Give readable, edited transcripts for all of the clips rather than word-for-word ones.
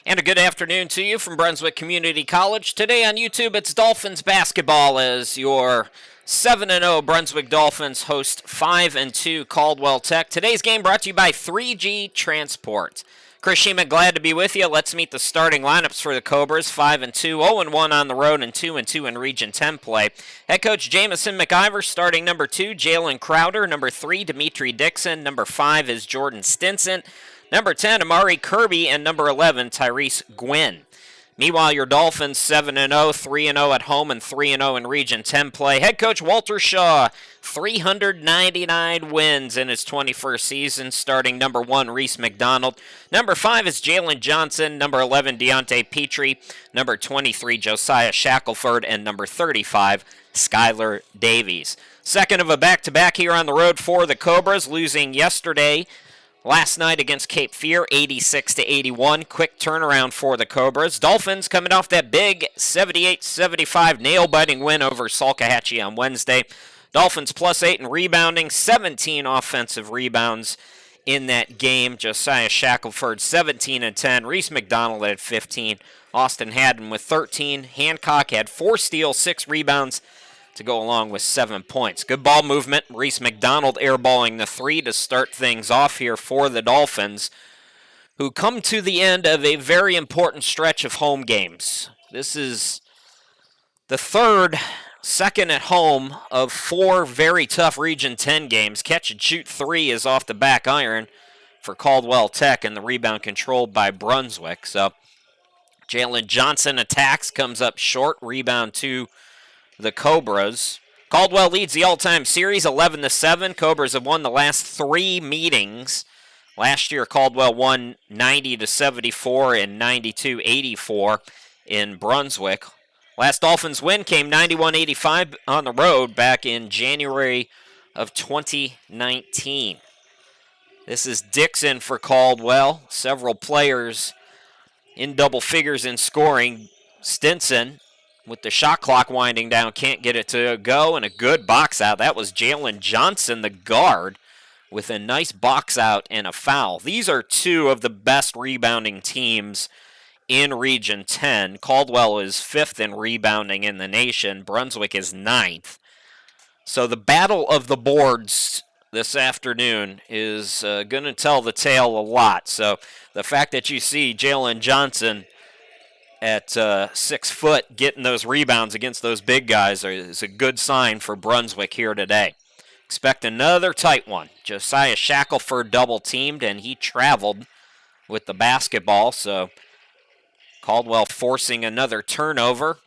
And a good afternoon to you from Brunswick Community College. Today on YouTube, it's Dolphins basketball as your 7-0 Brunswick Dolphins host 5-2 Caldwell Tech. Today's game brought to you by 3G Transport. Chris Sheeman, glad to be with you. Let's meet the starting lineups for the Cobras. 5-2, 0-1 on the road, and 2-2 in Region 10 play. Head coach Jamison McIver starting number 2, Jalen Crowder. Number 3, Dimitri Dixon. Number 5 is Jordan Stinson. Number 10, Amari Kirby, and number 11, Tyrese Gwynn. Meanwhile, your Dolphins 7-0, 3-0 at home, and 3-0 in Region 10 play. Head coach Walter Shaw, 399 wins in his 21st season, starting number 1, Reese McDonald. Number 5 is Jalen Johnson. Number 11, Deontay Petrie. Number 23, Josiah Shackelford. And number 35, Skylar Davies. Second of a back-to-back here on the road for the Cobras, losing last night against Cape Fear, 86-81. Quick turnaround for the Cobras. Dolphins coming off that big 78-75 nail-biting win over Salkehatchie on Wednesday. Dolphins +8 in rebounding, 17 offensive rebounds in that game. Josiah Shackelford 17 and 10. Reese McDonald had 15. Austin Haddon with 13. Hancock had 4 steals, 6 rebounds to go along with 7 points. Good ball movement. Reese McDonald airballing the 3 to start things off here for the Dolphins, who come to the end of a very important stretch of home games. This is the second at home of 4 very tough Region 10 games. Catch and shoot 3 is off the back iron for Caldwell Tech, and the rebound controlled by Brunswick. So Jalen Johnson attacks, comes up short, rebound to the Cobras. Caldwell leads the all-time series 11-7. Cobras have won the last 3 meetings. Last year, Caldwell won 90-74 and 92-84 in Brunswick. Last Dolphins win came 91-85 on the road back in January of 2019. This is Dixon for Caldwell. Several players in double figures in scoring. Stinson, with the shot clock winding down, can't get it to go, and a good box out. That was Jalen Johnson, the guard, with a nice box out and a foul. These are 2 of the best rebounding teams in Region 10. Caldwell is 5th in rebounding in the nation. Brunswick is 9th. So the battle of the boards this afternoon is going to tell the tale a lot. So the fact that you see Jalen Johnson at 6 foot getting those rebounds against those big guys is a good sign for Brunswick here today. Expect another tight one. Josiah Shackelford double-teamed, and he traveled with the basketball, so Caldwell forcing another turnover,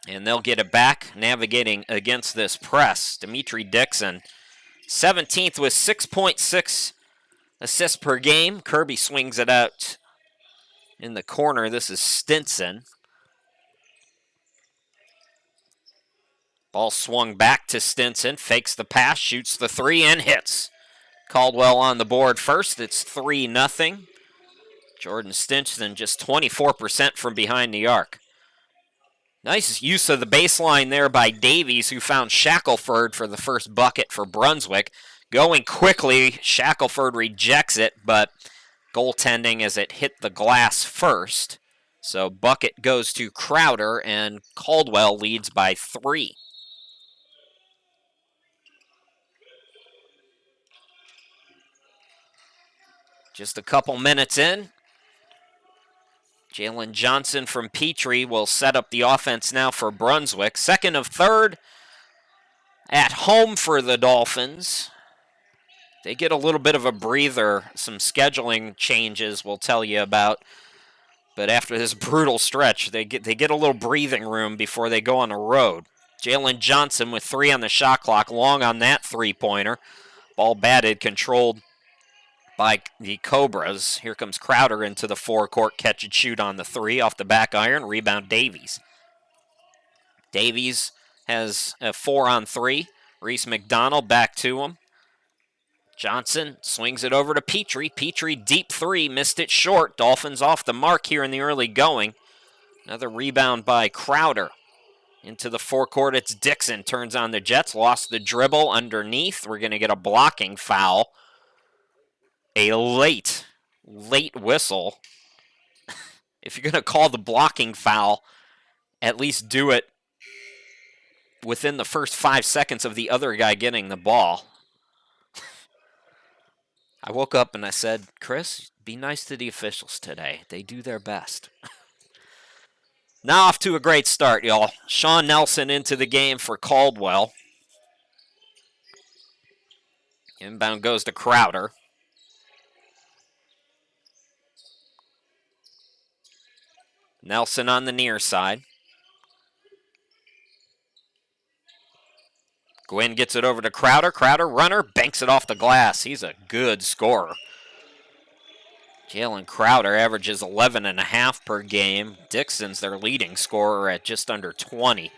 and they'll get it back, navigating against this press. Dimitri Dixon, 17th with 6.6 assists per game. Kirby swings it out in the corner. This is Stinson. Ball swung back to Stinson. Fakes the pass, shoots the 3, and hits. Caldwell on the board first. It's 3-0. Jordan Stinson just 24% from behind the arc. Nice use of the baseline there by Davies, who found Shackelford for the first bucket for Brunswick. Going quickly, Shackelford rejects it, but goaltending as it hit the glass first. So bucket goes to Crowder, and Caldwell leads by 3. Just a couple minutes in. Jalen Johnson from Petrie will set up the offense now for Brunswick. Second of 3rd at home for the Dolphins. They get a little bit of a breather. Some scheduling changes we'll tell you about. But after this brutal stretch, they get a little breathing room before they go on the road. Jalen Johnson with 3 on the shot clock, long on that 3-pointer. Ball batted, controlled by the Cobras. Here comes Crowder into the forecourt, catch and shoot on the 3 off the back iron. Rebound Davies. Davies has a 4-on-3. Reese McDonald back to him. Johnson swings it over to Petrie. Petrie deep 3, missed it short. Dolphins off the mark here in the early going. Another rebound by Crowder. Into the forecourt, it's Dixon. Turns on the Jets, lost the dribble underneath. We're going to get a blocking foul. A late whistle If you're going to call the blocking foul, at least do it within the first 5 seconds of the other guy getting the ball. I woke up and I said, Chris, be nice to the officials today. They do their best. Now off to a great start, y'all. Sean Nelson into the game for Caldwell. Inbound goes to Crowder. Nelson on the near side. Gwynn gets it over to Crowder. Crowder, runner, banks it off the glass. He's a good scorer. Jalen Crowder averages 11.5 per game. Dixon's their leading scorer at just under 20.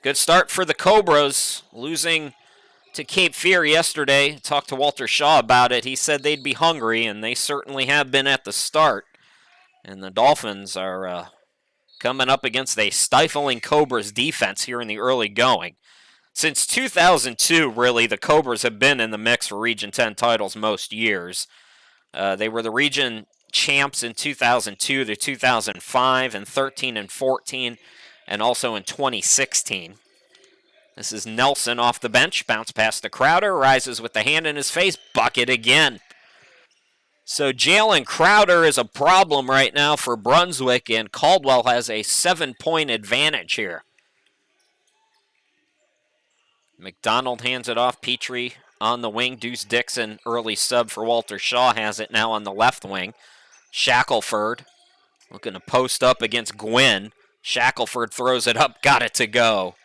Good start for the Cobras, losing to Cape Fear yesterday. Talked to Walter Shaw about it. He said they'd be hungry, and they certainly have been at the start. And the Dolphins are coming up against a stifling Cobras defense here in the early going. Since 2002, really, the Cobras have been in the mix for Region 10 titles most years. They were the region champs in 2002 to 2005 and 13 and 14, and also in 2016. This is Nelson off the bench, bounce pass to Crowder, rises with the hand in his face, bucket again. So Jalen Crowder is a problem right now for Brunswick, and Caldwell has a 7-point advantage here. McDonald hands it off. Petrie on the wing. Deuce Dixon, early sub for Walter Shaw, has it now on the left wing. Shackelford looking to post up against Gwynn. Shackelford throws it up, got it to go.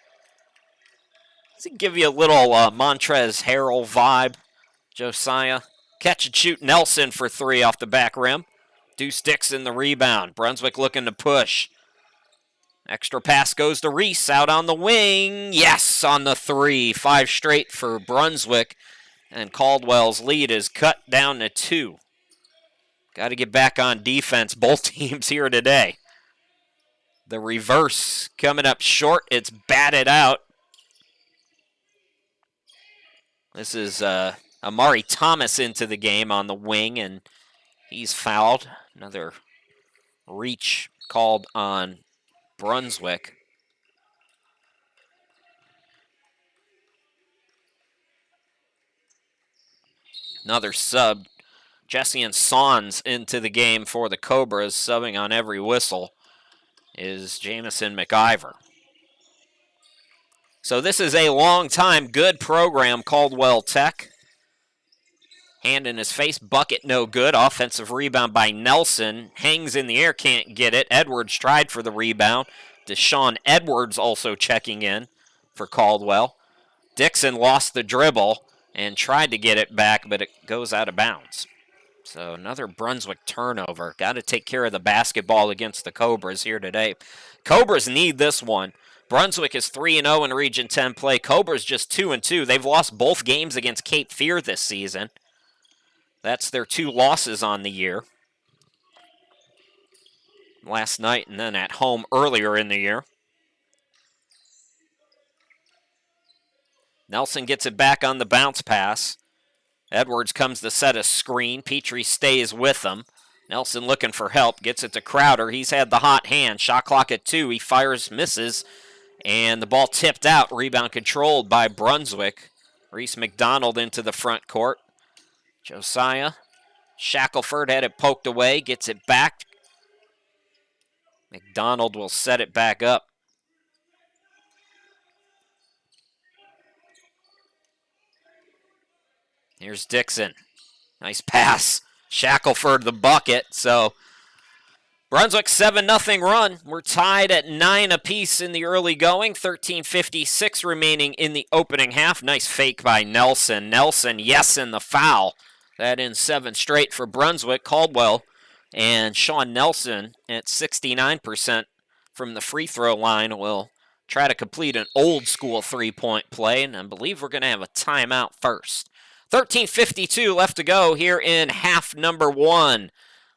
Does it give you a little Montrez Harrell vibe, Josiah? Catch and shoot Nelson for 3 off the back rim. Deuce Dixon the rebound. Brunswick looking to push. Extra pass goes to Reese out on the wing. Yes, on the 3. 5 straight for Brunswick. And Caldwell's lead is cut down to 2. Got to get back on defense, both teams here today. The reverse coming up short. It's batted out. This is Amari Thomas into the game on the wing, and he's fouled. Another reach called on Brunswick. Another sub. Jesse and Sons into the game for the Cobras, subbing on every whistle, is Jamison McIver. So this is a long-time good program, Caldwell Tech. Hand in his face, bucket no good. Offensive rebound by Nelson. Hangs in the air, can't get it. Edwards tried for the rebound. Deshaun Edwards also checking in for Caldwell. Dixon lost the dribble and tried to get it back, but it goes out of bounds. So another Brunswick turnover. Got to take care of the basketball against the Cobras here today. Cobras need this one. Brunswick is 3-0 in Region 10 play. Cobras just 2-2. They've lost both games against Cape Fear this season. That's their 2 losses on the year. Last night and then at home earlier in the year. Nelson gets it back on the bounce pass. Edwards comes to set a screen. Petrie stays with him. Nelson looking for help. Gets it to Crowder. He's had the hot hand. Shot clock at 2. He fires, misses. And the ball tipped out. Rebound controlled by Brunswick. Reese McDonald into the front court. Josiah. Shackelford had it poked away. Gets it back. McDonald will set it back up. Here's Dixon. Nice pass. Shackelford the bucket. So Brunswick 7-0 run. We're tied at 9 apiece in the early going. 13:56 remaining in the opening half. Nice fake by Nelson. Nelson, yes, in the foul. That in 7 straight for Brunswick. Caldwell and Sean Nelson at 69% from the free throw line will try to complete an old school 3-point play. And I believe we're going to have a timeout first. 13:52 left to go here in half number 1.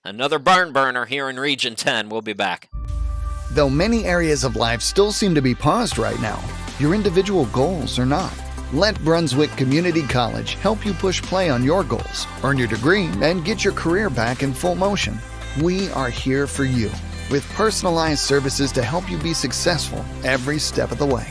Another barn burner here in Region 10. We'll be back. Though many areas of life still seem to be paused right now, your individual goals are not. Let Brunswick Community College help you push play on your goals, earn your degree, and get your career back in full motion. We are here for you. with personalized services to help you be successful every step of the way.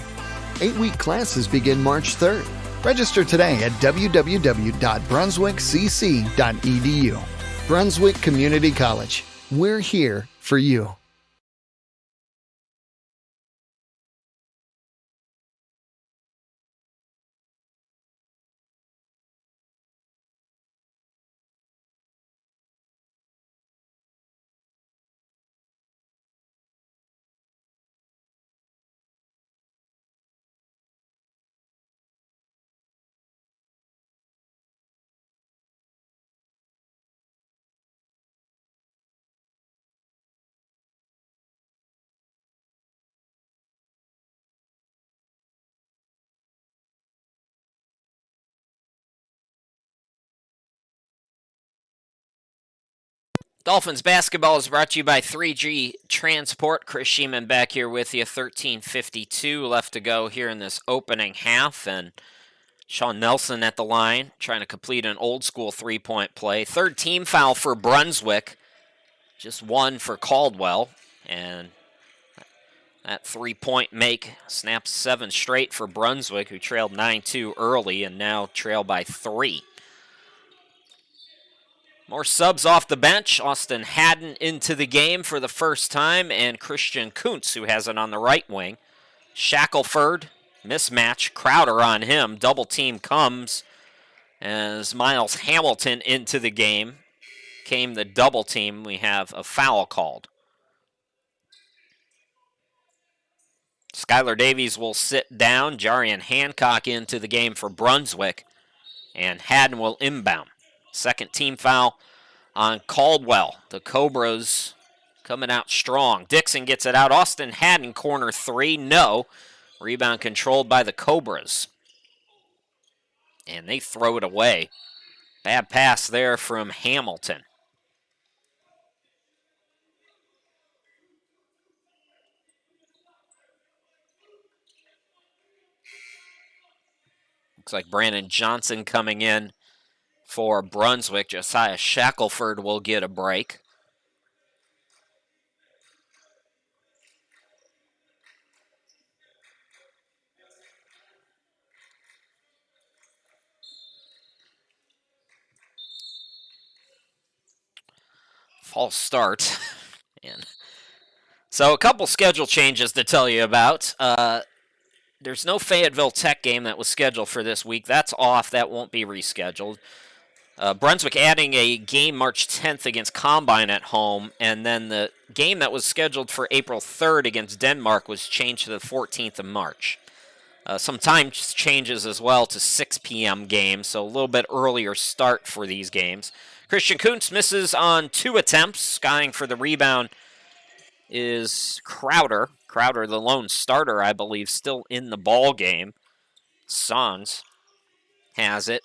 8-week classes begin March 3rd. Register today at www.brunswickcc.edu. Brunswick Community College. We're here for you. Dolphins basketball is brought to you by 3G Transport. Chris Sheeman back here with you. 13:52 left to go here in this opening half. And Sean Nelson at the line trying to complete an old school three-point play. Third team foul for Brunswick. Just one for Caldwell. And that three-point make snaps 7 straight for Brunswick, who trailed 9-2 early and now trail by 3. More subs off the bench. Austin Haddon into the game for the first time, and Christian Kuntz, who has it on the right wing. Shackelford, mismatch. Crowder on him. Double team comes as Miles Hamilton into the game. Came the double team. We have a foul called. Skylar Davies will sit down. Jarian Hancock into the game for Brunswick, and Haddon will inbound. Second team foul on Caldwell. The Cobras coming out strong. Dixon gets it out. Austin Haddon, corner 3. No. Rebound controlled by the Cobras. And they throw it away. Bad pass there from Hamilton. Looks like Brandon Johnson coming in for Brunswick. Josiah Shackelford will get a break. False start. And so a couple schedule changes to tell you about. There's no Fayetteville Tech game that was scheduled for this week. That's off. That won't be rescheduled. Brunswick adding a game March 10th against Combine at home, and then the game that was scheduled for April 3rd against Denmark was changed to the 14th of March. Some time changes as well to 6 p.m. games, so a little bit earlier start for these games. Christian Kuntz misses on 2 attempts. Skying for the rebound is Crowder. Crowder, the lone starter, I believe, still in the ball game. Sons has it.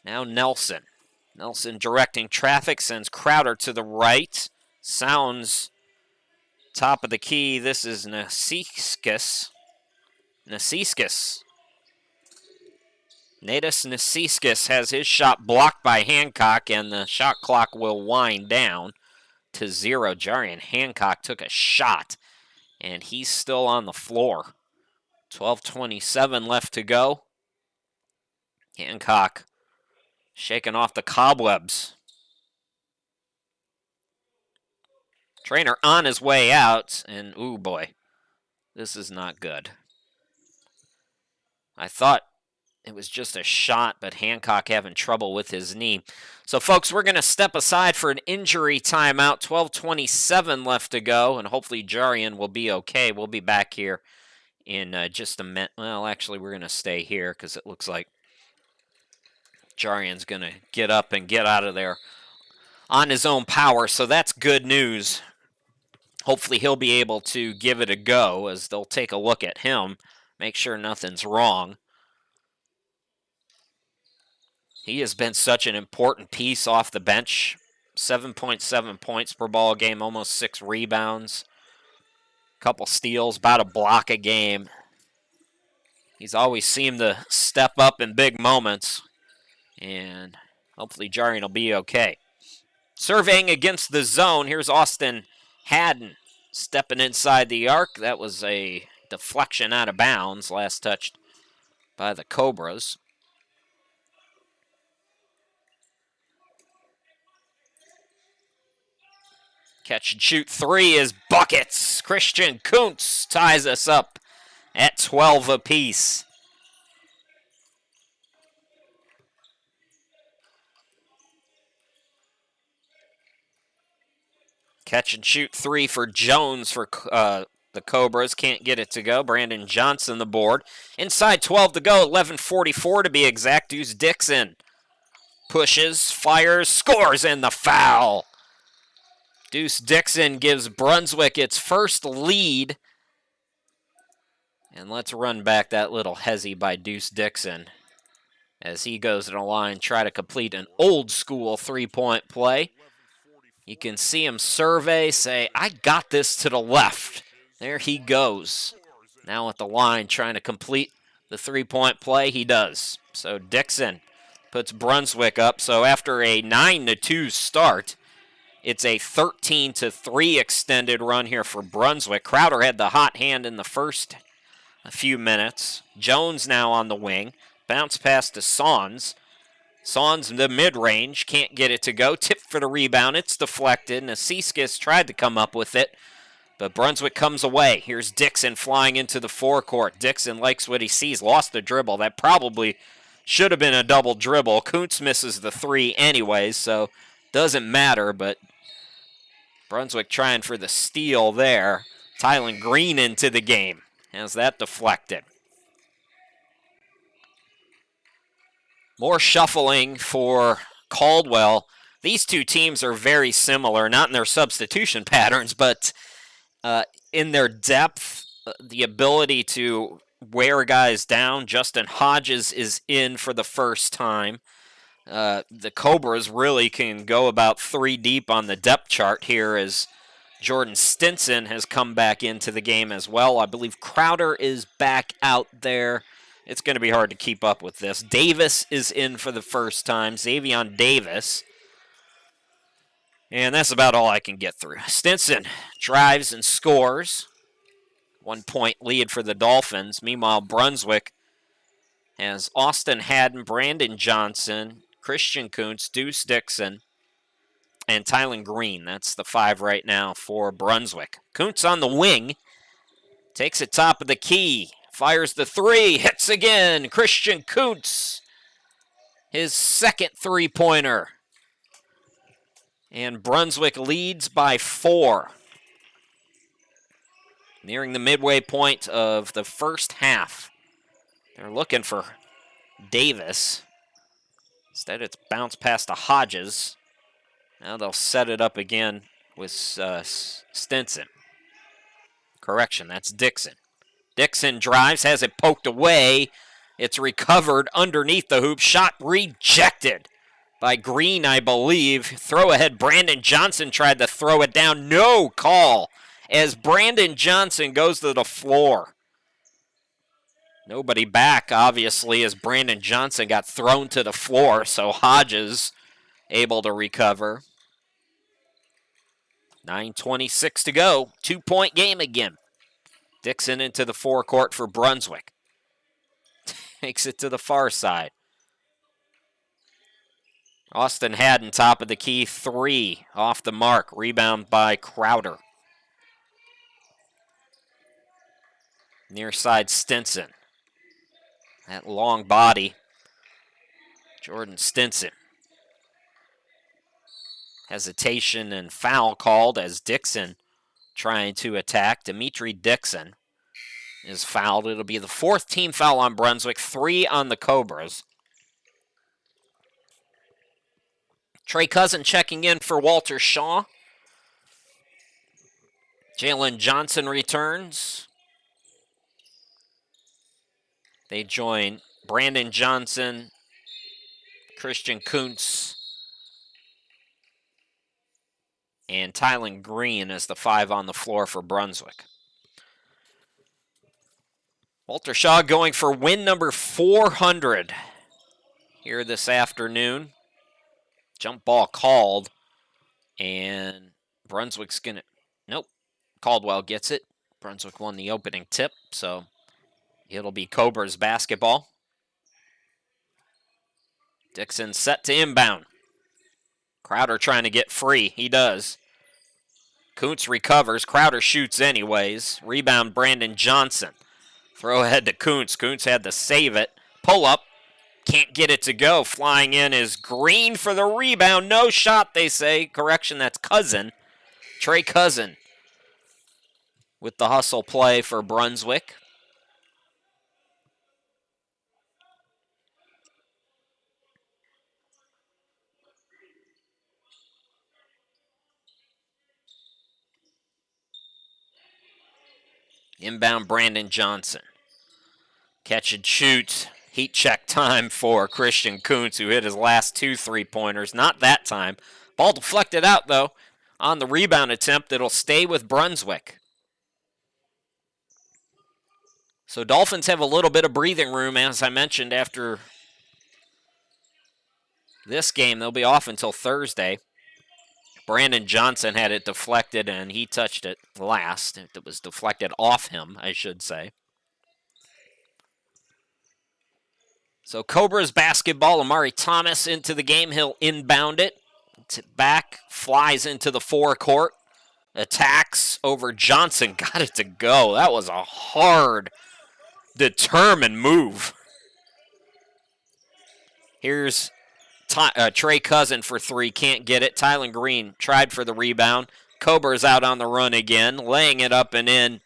Now Nelson. Nelson directing traffic, sends Crowder to the right. Sounds top of the key. This is Nasiskas. Natis Nasiskas has his shot blocked by Hancock, and the shot clock will wind down to 0. Jarian Hancock took a shot, and he's still on the floor. 12:27 left to go. Hancock shaking off the cobwebs. Trainer on his way out, and ooh boy, this is not good. I thought it was just a shot, but Hancock having trouble with his knee. So folks, we're going to step aside for an injury timeout. 12:27 left to go, and hopefully Jarian will be okay. We'll be back here in just a minute. Well, actually, we're going to stay here because it looks like Jarian's going to get up and get out of there on his own power, so that's good news. Hopefully he'll be able to give it a go as they'll take a look at him, make sure nothing's wrong. He has been such an important piece off the bench. 7.7 points per ball game, almost 6 rebounds, couple steals, about a block a game. He's always seemed to step up in big moments. And hopefully Jarian will be okay. Surveying against the zone, here's Austin Haddon stepping inside the arc. That was a deflection out of bounds, last touched by the Cobras. Catch and shoot three is buckets. Christian Kuntz ties us up at 12 apiece. Catch and shoot three for Jones for the Cobras. Can't get it to go. Brandon Johnson the board. Inside 12 to go. 11:44 to be exact. Deuce Dixon pushes, fires, scores, and the foul. Deuce Dixon gives Brunswick its first lead. And let's run back that little hezzy by Deuce Dixon as he goes to the line, try to complete an old school three-point play. You can see him survey, say, I got this to the left. There he goes. Now at the line, trying to complete the three-point play. He does. So Dixon puts Brunswick up. So after a 9-2 start, it's a 13-3 extended run here for Brunswick. Crowder had the hot hand in the first few minutes. Jones now on the wing. Bounce pass to Sons. Sons in the mid-range, can't get it to go. Tip for the rebound, it's deflected. Nasiskis tried to come up with it, but Brunswick comes away. Here's Dixon flying into the forecourt. Dixon likes what he sees, lost the dribble. That probably should have been a double dribble. Kuntz misses the three anyways, so doesn't matter, but Brunswick trying for the steal there. Tylen Green into the game. Has that deflected. More shuffling for Caldwell. These two teams are very similar, not in their substitution patterns, but in their depth, the ability to wear guys down. Justin Hodges is in for the first time. The Cobras really can go about three deep on the depth chart here as Jordan Stinson has come back into the game as well. I believe Crowder is back out there. It's going to be hard to keep up with this. Davis is in for the first time. Xavion Davis. And that's about all I can get through. Stinson drives and scores. 1 point lead for the Dolphins. Meanwhile, Brunswick has Austin Haddon, Brandon Johnson, Christian Kuntz, Deuce Dixon, and Tylen Green. That's the five right now for Brunswick. Kuntz on the wing. Takes it top of the key. Fires the three, hits again. Christian Kuntz, his second three-pointer. And Brunswick leads by 4. Nearing the midway point of the first half. They're looking for Davis. Instead, it's bounced past to Hodges. Now they'll set it up again with Stinson. Correction, that's Dixon. Dixon drives, has it poked away. It's recovered underneath the hoop. Shot rejected by Green, I believe. Throw ahead, Brandon Johnson tried to throw it down. No call as Brandon Johnson goes to the floor. Nobody back, obviously, as Brandon Johnson got thrown to the floor, so Hodges able to recover. 9:26 to go. 2-point game again. Dixon into the forecourt for Brunswick. Takes it to the far side. Austin Haddon, top of the key, 3 off the mark. Rebound by Crowder. Near side Stinson. That long body. Jordan Stinson. Hesitation and foul called as Dixon trying to attack. Dimitri Dixon is fouled. It'll be the 4th team foul on Brunswick, 3 on the Cobras. Trey Cousin checking in for Walter Shaw. Jalen Johnson returns. They join Brandon Johnson, Christian Kuntz, and Tylen Green as the 5 on the floor for Brunswick. Walter Shaw going for win number 400 here this afternoon. Jump ball called And Brunswick's going to, nope, Caldwell gets it. Brunswick won the opening tip, so it'll be Cobras basketball. Dixon set to inbound. Crowder trying to get free. He does. Kuntz recovers. Crowder shoots anyways. Rebound, Brandon Johnson. Throw ahead to Kuntz. Kuntz had to save it. Pull up. Can't get it to go. Flying in is Green for the rebound. No shot, they say. Correction, that's Cousin. Trey Cousin with the hustle play for Brunswick. Inbound, Brandon Johnson. Catch and shoot. Heat check time for Christian Kuntz, who hit his last 2 3-pointers. Not that time. Ball deflected out, though. On the rebound attempt, it'll stay with Brunswick. So Dolphins have a little bit of breathing room, as I mentioned, after this game. They'll be off until Thursday. Brandon Johnson had it deflected, and he touched it last. It was deflected off him, I should say. So Cobras basketball, Amari Thomas into the game. He'll inbound it. Back, flies into the forecourt. Attacks over Johnson. Got it to go. That was a hard, determined move. Here's Trey Cousin for 3. Can't get it. Tylen Green tried for the rebound. Cobras out on the run again. Laying it up and in.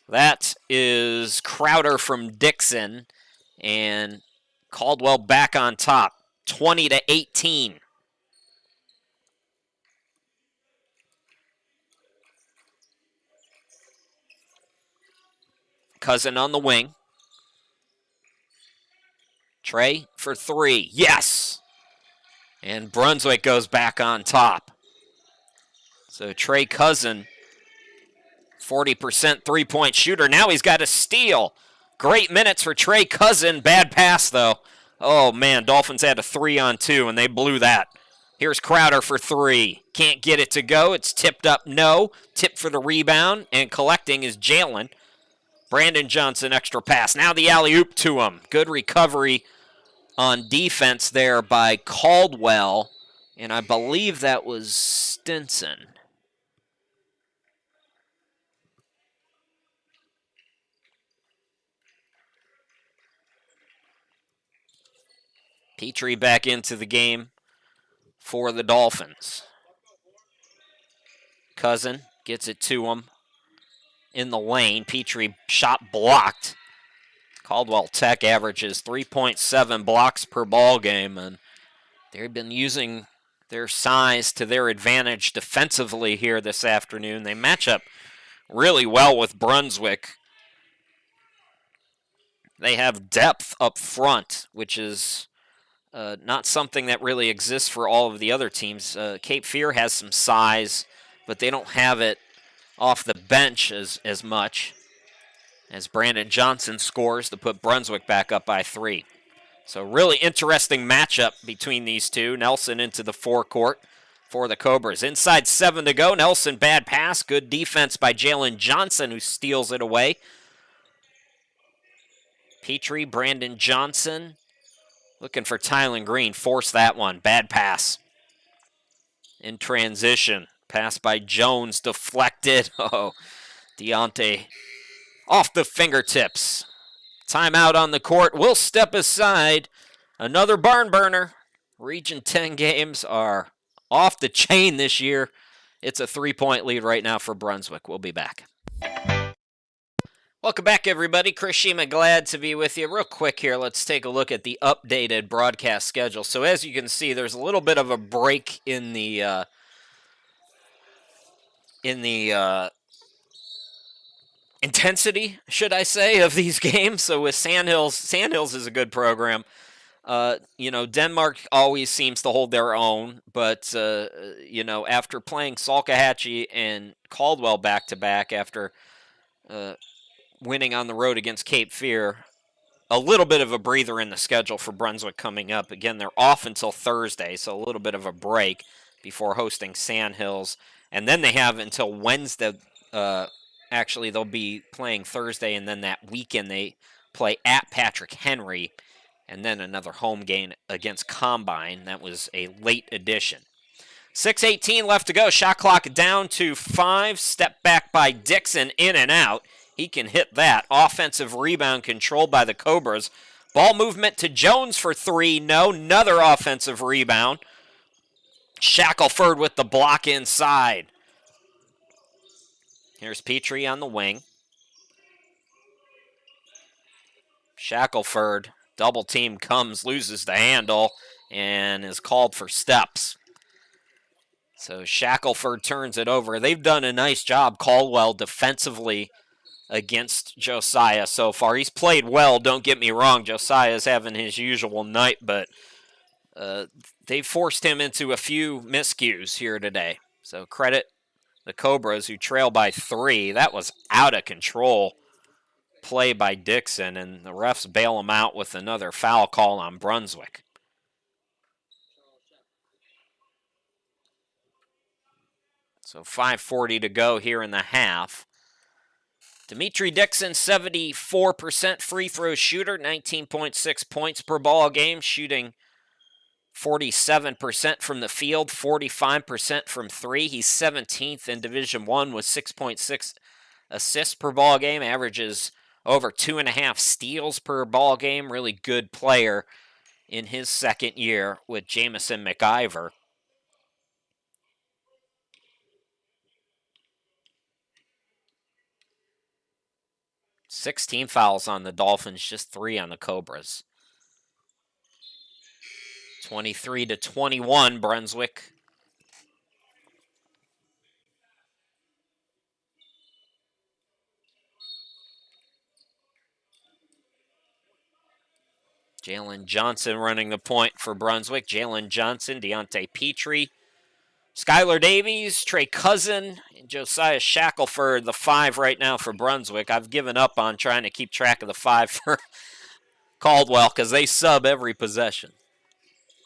That is Crowder from Dixon. And Caldwell back on top. 20-18. Cousin on the wing. Trey for 3. Yes! And Brunswick goes back on top. So Trey Cousin, 40% three-point shooter. Now he's got a steal. Great minutes for Trey Cousin. Bad pass, though. Oh, man, Dolphins had a 3-on-2, and they blew that. Here's Crowder for 3. Can't get it to go. It's tipped up. No. Tip for the rebound, and collecting is Jalen. Brandon Johnson, extra pass. Now the alley-oop to him. Good recovery on defense there by Caldwell, and I believe that was Stinson. Petrie back into the game for the Dolphins. Cousin gets it to him in the lane. Petrie shot blocked. Caldwell Tech averages 3.7 blocks per ball game, and they've been using their size to their advantage defensively here this afternoon. They match up really well with Brunswick. They have depth up front, which is not something that really exists for all of the other teams. Cape Fear has some size, but they don't have it off the bench as much, as Brandon Johnson scores to put Brunswick back up by 3. So really interesting matchup between these two. Nelson into the forecourt for the Cobras. Inside 7 to go. Nelson, bad pass. Good defense by Jalen Johnson, who steals it away. Petrie, Brandon Johnson, looking for Tylen Green. Force that one. Bad pass. In transition. Pass by Jones, deflected. Oh, Deontay off the fingertips. Timeout on the court. We'll step aside. Another barn burner. Region 10 games are off the chain this year. It's a 3-point lead right now for Brunswick. We'll be back. Welcome back, everybody. Chris Shima, glad to be with you. Real quick here, let's take a look at the updated broadcast schedule. So as you can see, there's a little bit of a break in the intensity, should I say, of these games. So with Sandhills is a good program. Denmark always seems to hold their own, but after playing Salkehatchie and Caldwell back-to-back after winning on the road against Cape Fear, a little bit of a breather in the schedule for Brunswick coming up. Again, they're off until Thursday, so a little bit of a break. before hosting Sandhills. And then they have until Wednesday. Actually, they'll be playing Thursday, and then that weekend they play at Patrick Henry, and then another home game against Combine. That was a late addition. 6:18 left to go. Shot clock down to 5. Step back by Dixon, in and out. He can hit that. Offensive rebound controlled by the Cobras. Ball movement to Jones for 3. No. Another offensive rebound. Shackelford with the block inside. Here's Petrie on the wing. Shackelford, double team comes, loses the handle, and is called for steps. So Shackelford turns it over. They've done a nice job, Caldwell, defensively against Josiah so far. He's played well, don't get me wrong. Josiah's having his usual night, but they've forced him into a few miscues here today. So credit the Cobras, who trail by 3. That was out of control play by Dixon, and the refs bail him out with another foul call on Brunswick. So 5:40 to go here in the half. Dimitri Dixon, 74% free throw shooter, 19.6 points per ball game, shooting 47% from the field, 45% from 3. He's 17th in Division I with 6.6 assists per ball game, averages over 2.5 steals per ball game. Really good player in his second year with Jamison McIver. "16 fouls on the Dolphins, just 3 on the Cobras. 23-21, Brunswick. Jalen Johnson running the point for Brunswick. Jalen Johnson, Deontay Petrie, Skylar Davies, Trey Cousin, and Josiah Shackelford, the 5 right now for Brunswick. I've given up on trying to keep track of the 5 for Caldwell because they sub every possession.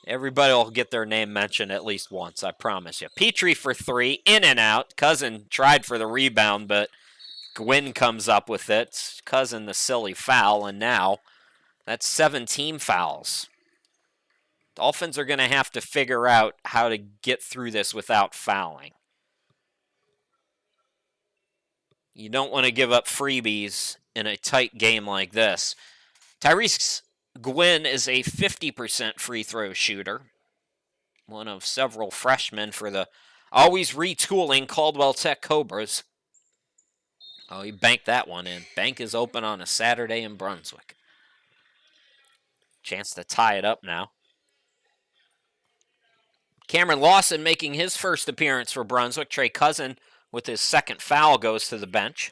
Everybody will get their name mentioned at least once, I promise you. Petrie for 3, in and out. Cousin tried for the rebound, but Gwynn comes up with it. Cousin the silly foul, and now that's 17 fouls. Dolphins are going to have to figure out how to get through this without fouling. You don't want to give up freebies in a tight game like this. Tyrese Gwynn is a 50% free throw shooter. One of several freshmen for the always retooling Caldwell Tech Cobras. Oh, he banked that one in. Bank is open on a Saturday in Brunswick. Chance to tie it up now. Cameron Lawson making his first appearance for Brunswick. Trey Cousin with his second foul goes to the bench.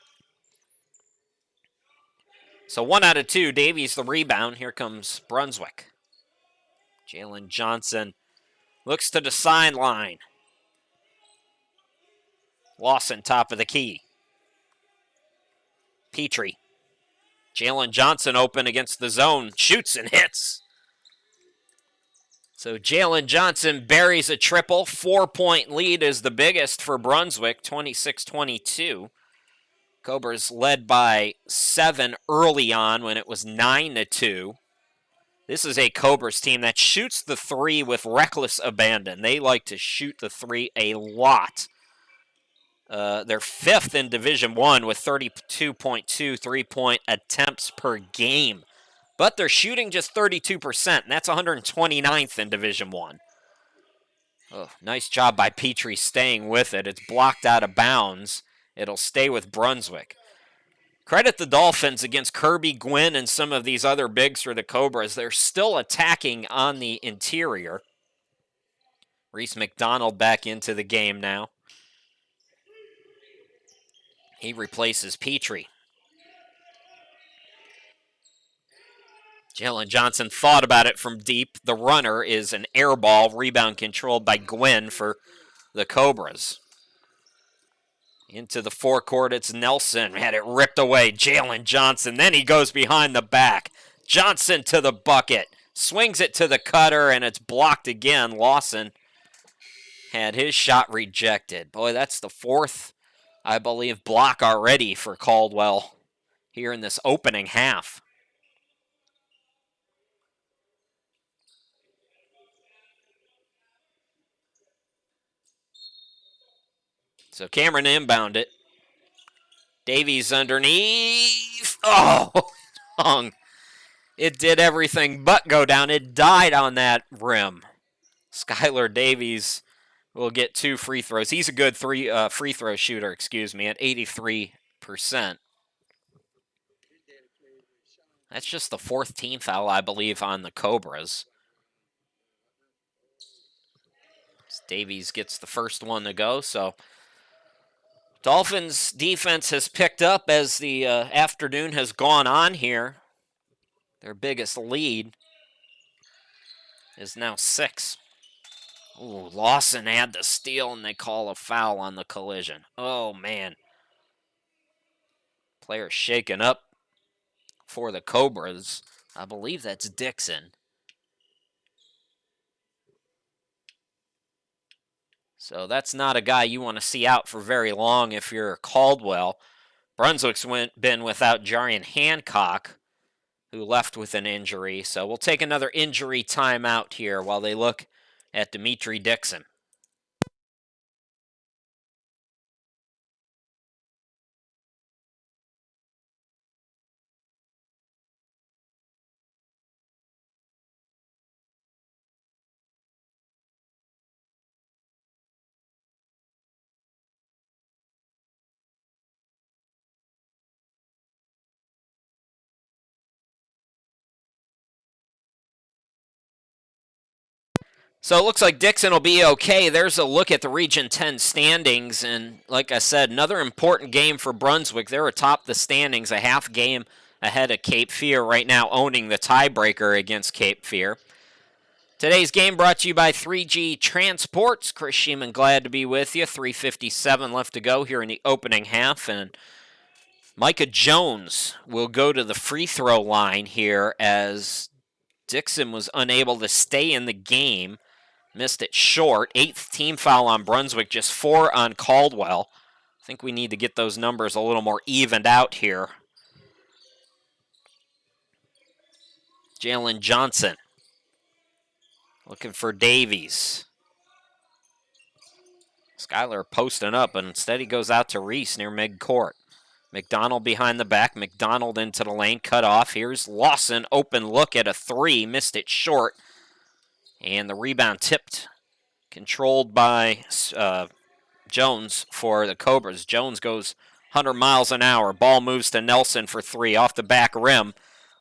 So 1 out of 2. Davies the rebound. Here comes Brunswick. Jalen Johnson looks to the sideline. Lawson top of the key. Petrie. Jalen Johnson open against the zone. Shoots and hits. So Jalen Johnson buries a triple. 4-point lead is the biggest for Brunswick, 26-22. Cobras led by 7 early on when it was 9-2. This is a Cobras team that shoots the 3 with reckless abandon. They like to shoot the 3 a lot. They're 5th in Division I with 32.2 three-point attempts per game. But they're shooting just 32%, and that's 129th in Division I. Oh, nice job by Petrie staying with it. It's blocked out of bounds. It'll stay with Brunswick. Credit the Dolphins against Kirby, Gwynn, and some of these other bigs for the Cobras. They're still attacking on the interior. Reese McDonald back into the game now. He replaces Petrie. Jalen Johnson thought about it from deep. The runner is an air ball, rebound controlled by Gwynn for the Cobras. Into the forecourt, it's Nelson. Had it ripped away. Jalen Johnson. Then he goes behind the back. Johnson to the bucket. Swings it to the cutter, and it's blocked again. Lawson had his shot rejected. Boy, that's the fourth, I believe, block already for Caldwell here in this opening half. So Cameron inbound it. Davies underneath. Oh, hung. It did everything but go down. It died on that rim. Skylar Davies will get 2 free throws. He's a good free throw shooter, at 83%. That's just the 4th team foul, I believe, on the Cobras. Davies gets the first one to go, so Dolphins defense has picked up as the afternoon has gone on here. Their biggest lead is now 6. Ooh, Lawson had the steal, and they call a foul on the collision. Oh, man. Player shaken up for the Cobras. I believe that's Dixon. So that's not a guy you want to see out for very long if you're Caldwell. Brunswick's been without Jarian Hancock, who left with an injury. So we'll take another injury timeout here while they look at Dimitri Dixon. So it looks like Dixon will be okay. There's a look at the Region 10 standings, and like I said, another important game for Brunswick. They're atop the standings, a half game ahead of Cape Fear right now, owning the tiebreaker against Cape Fear. Today's game brought to you by 3G Transports. Chris Sheeman, glad to be with you. 3:57 left to go here in the opening half, and Micah Jones will go to the free throw line here as Dixon was unable to stay in the game. Missed it short. 8th team foul on Brunswick, just 4 on Caldwell. I think we need to get those numbers a little more evened out here. Jalen Johnson looking for Davies. Skylar posting up, but instead he goes out to Reese near midcourt. McDonald behind the back. McDonald into the lane, cut off. Here's Lawson, open look at a 3. Missed it short. And the rebound tipped, controlled by Jones for the Cobras. Jones goes 100 miles an hour. Ball moves to Nelson for 3 off the back rim.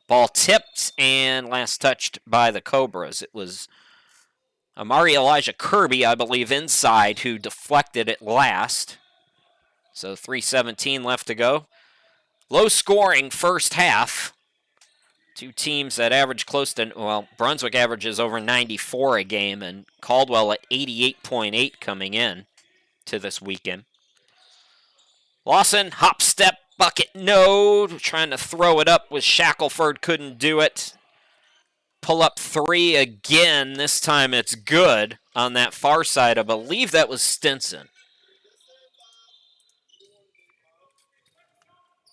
Ball tipped and last touched by the Cobras. It was Amari Elijah Kirby, I believe, inside who deflected it last. So 3:17 left to go. Low scoring first half. Two teams that average close to, well, Brunswick averages over 94 a game, and Caldwell at 88.8 coming in to this weekend. Lawson, hop, step, bucket, no. Trying to throw it up with Shackelford, couldn't do it. Pull up 3 again. This time it's good on that far side. I believe that was Stinson.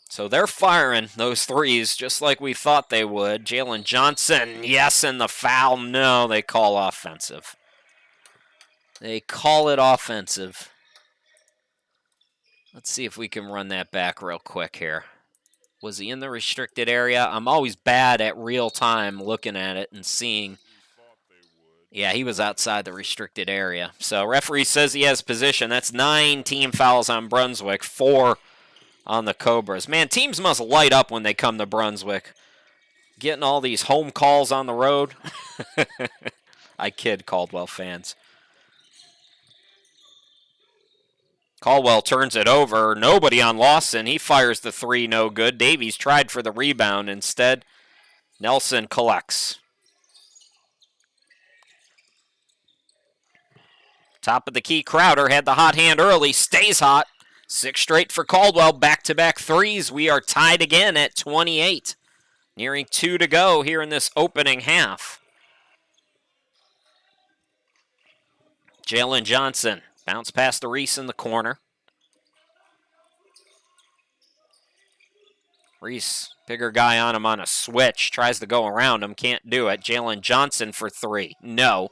So they're firing those threes just like we thought they would. Jalen Johnson, yes, and the foul. No, they call offensive. They call it offensive. Let's see if we can run that back real quick here. Was he in the restricted area? I'm always bad at real time looking at it and seeing. Yeah, he was outside the restricted area. So referee says he has position. That's 9 team fouls on Brunswick, 4 on the Cobras. Man, teams must light up when they come to Brunswick. Getting all these home calls on the road. I kid, Caldwell fans. Caldwell turns it over. Nobody on Lawson. He fires the 3, no good. Davies tried for the rebound. Instead, Nelson collects. Top of the key, Crowder had the hot hand early. Stays hot. 6 straight for Caldwell, back-to-back threes. We are tied again at 28. Nearing 2 to go here in this opening half. Jalen Johnson, bounce past the Reese in the corner. Reese, bigger guy on him on a switch, tries to go around him, can't do it. Jalen Johnson for three, no.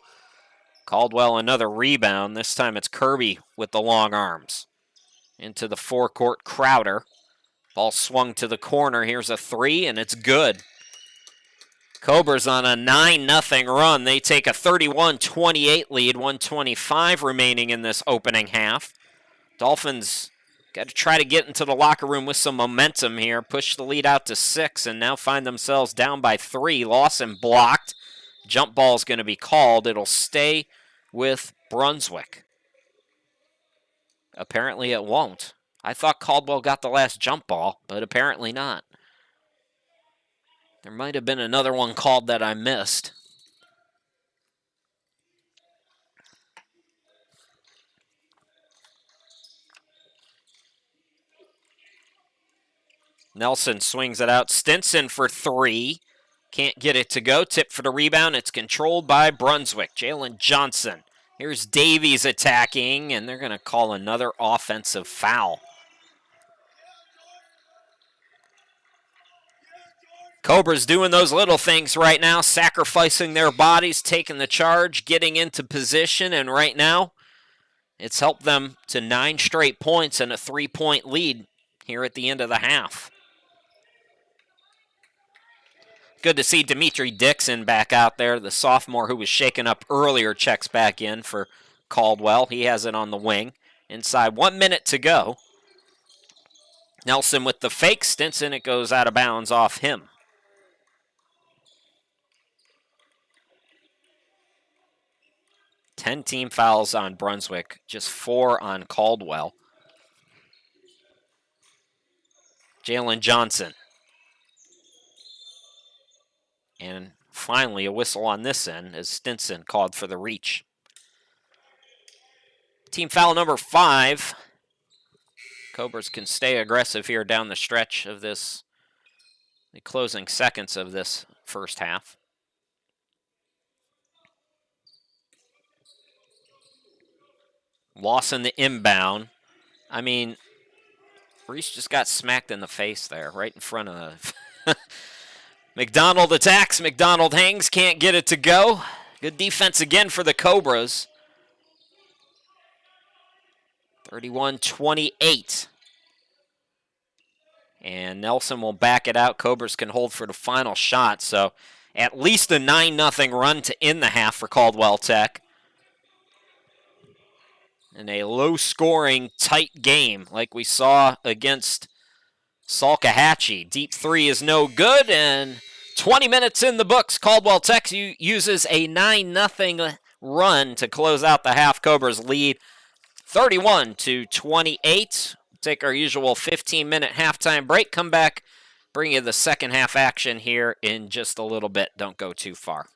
Caldwell another rebound, this time it's Kirby with the long arms. Into the forecourt, Crowder. Ball swung to the corner, here's a three, and it's good. Cobras on a 9-0 run. They take a 31-28 lead, 1:25 remaining in this opening half. Dolphins got to try to get into the locker room with some momentum here, push the lead out to 6, and now find themselves down by 3. Lawson blocked. Jump ball is going to be called. It'll stay with Brunswick. Apparently it won't. I thought Caldwell got the last jump ball, but apparently not. There might have been another one called that I missed. Nelson swings it out. Stinson for 3. Can't get it to go. Tip for the rebound. It's controlled by Brunswick. Jalen Johnson. Here's Davies attacking, and they're going to call another offensive foul. Cobras doing those little things right now, sacrificing their bodies, taking the charge, getting into position, and right now it's helped them to 9 straight points and a 3-point lead here at the end of the half. Good to see Dimitri Dixon back out there. The sophomore who was shaken up earlier checks back in for Caldwell. He has it on the wing. Inside 1 minute to go. Nelson with the fake. Stinson, it goes out of bounds off him. 10 team fouls on Brunswick, just 4 on Caldwell. Jalen Johnson. And finally, a whistle on this end as Stinson called for the reach. Team foul number 5. Cobras can stay aggressive here down the stretch of this, the closing seconds of this first half. Lawson the inbound. I mean, Reese just got smacked in the face there, right in front of McDonald attacks. McDonald hangs, can't get it to go. Good defense again for the Cobras. 31-28. And Nelson will back it out. Cobras can hold for the final shot. So at least a 9-0 run to end the half for Caldwell Tech. In a low-scoring, tight game like we saw against Salkehatchie. Deep 3 is no good, and 20 minutes in the books. Caldwell Tech uses a 9-0 run to close out the half. Cobras lead 31-28. Take our usual 15-minute halftime break. Come back, bring you the second half action here in just a little bit. Don't go too far.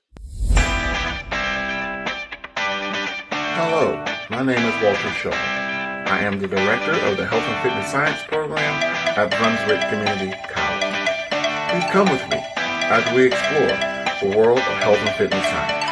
Hello, my name is Walter Shaw. I am the director of the Health and Fitness Science program at Brunswick Community College. Please come with me as we explore the world of health and fitness science.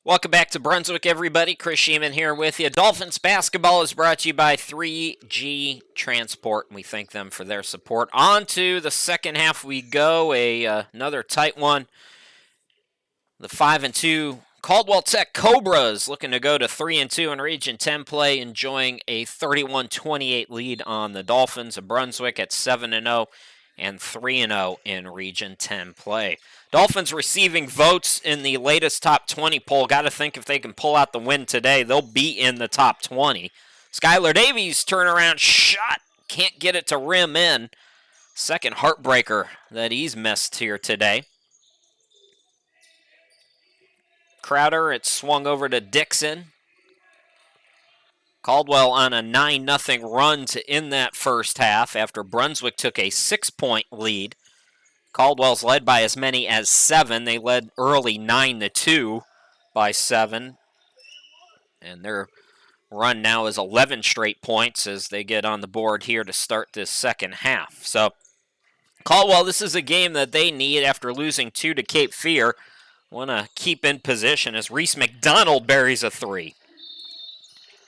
Welcome back to Brunswick, everybody. Chris Sheeman here with you. Dolphins basketball is brought to you by 3G Transport, and we thank them for their support. On to the second half we go, another tight one. The 5-2 Caldwell Tech Cobras looking to go to 3-2 in Region 10 play, enjoying a 31-28 lead on the Dolphins of Brunswick at 7-0 and 3-0 in Region 10 play. Dolphins receiving votes in the latest top 20 poll. Got to think if they can pull out the win today, they'll be in the top 20. Skylar Davies turnaround shot. Can't get it to rim in. Second heartbreaker that he's missed here today. Crowder, it swung over to Dixon. Caldwell on a 9-0 run to end that first half after Brunswick took a 6-point lead. Caldwell's led by as many as 7. They led early 9-2 by 7. And their run now is 11 straight points as they get on the board here to start this second half. So Caldwell, this is a game that they need after losing 2 to Cape Fear. Want to keep in position as Reese McDonald buries a 3.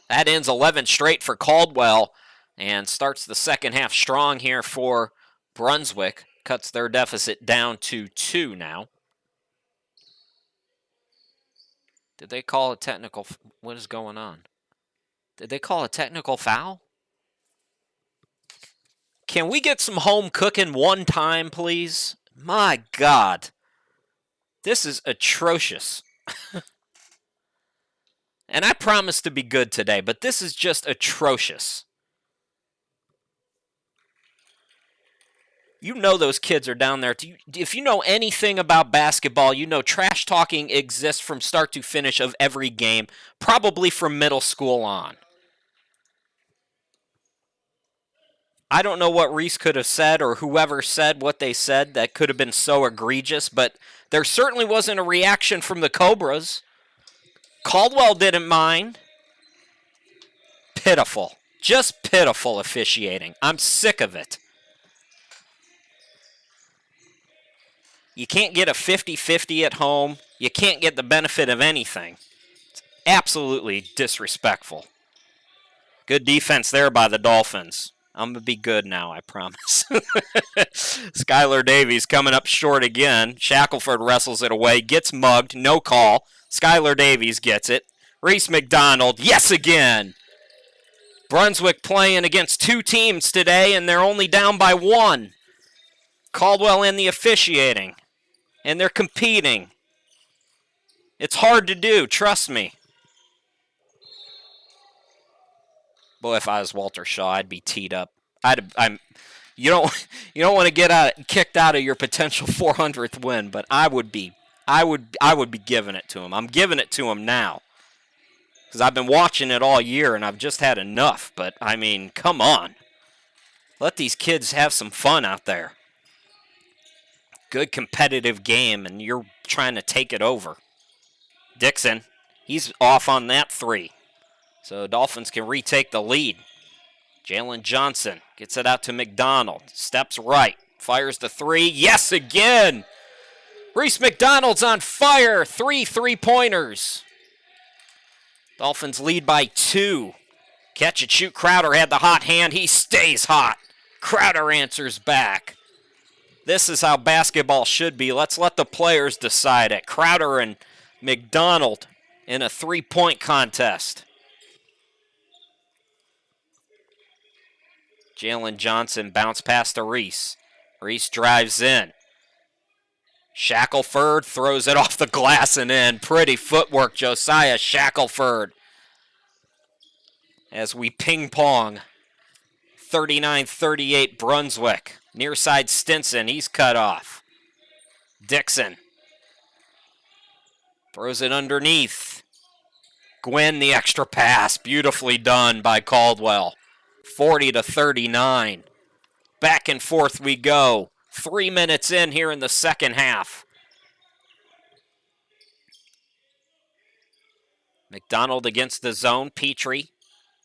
That ends 11 straight for Caldwell and starts the second half strong here for Brunswick. Cuts their deficit down to 2 now. Did they call a technical? What is going on? Did they call a technical foul? Can we get some home cooking one time, please? My God. This is atrocious. And I promise to be good today, but this is just atrocious. You know those kids are down there. If you know anything about basketball, you know trash talking exists from start to finish of every game, probably from middle school on. I don't know what Reese could have said or whoever said what they said that could have been so egregious, but there certainly wasn't a reaction from the Cobras. Caldwell didn't mind. Pitiful. Just pitiful officiating. I'm sick of it. You can't get a 50-50 at home. You can't get the benefit of anything. It's absolutely disrespectful. Good defense there by the Dolphins. I'm going to be good now, I promise. Skylar Davies coming up short again. Shackelford wrestles it away, gets mugged, no call. Skylar Davies gets it. Reese McDonald, yes again. Brunswick playing against 2 teams today, and they're only down by 1. Caldwell in the officiating. And they're competing. It's hard to do, trust me. Boy, if I was Walter Shaw, I'd be teed up. You don't want to get kicked out of your potential 400th win, but I would be giving it to him. I'm giving it to him now. Because I've been watching it all year and I've just had enough. But I mean, come on. Let these kids have some fun out there. Good competitive game, and you're trying to take it over. Dixon, he's off on that 3. So Dolphins can retake the lead. Jalen Johnson gets it out to McDonald. Steps right. Fires the 3. Yes, again! Reese McDonald's on fire. 3 3-pointers. Dolphins lead by 2. Catch and shoot. Crowder had the hot hand. He stays hot. Crowder answers back. This is how basketball should be. Let's let the players decide it. Crowder and McDonald in a 3-point contest. Jalen Johnson bounced past to Reese. Reese drives in. Shackelford throws it off the glass and in. Pretty footwork, Josiah Shackelford. As we ping-pong. 39-38 Brunswick. Near side Stinson, he's cut off. Dixon. Throws it underneath. Gwynn, the extra pass. Beautifully done by Caldwell. 40-39. Back and forth we go. 3 minutes in here in the second half. McDonald against the zone. Petrie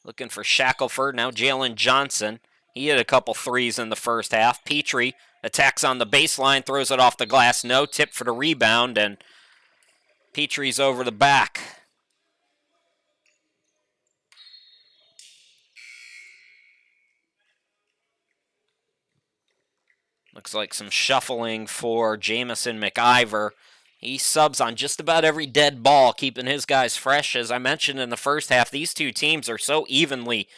looking for Shackelford. Now Jalen Johnson. He hit a couple threes in the first half. Petrie attacks on the baseline, throws it off the glass. No, tip for the rebound, and Petrie's over the back. Looks like some shuffling for Jamison McIver. He subs on just about every dead ball, keeping his guys fresh. As I mentioned in the first half, these two teams are so evenly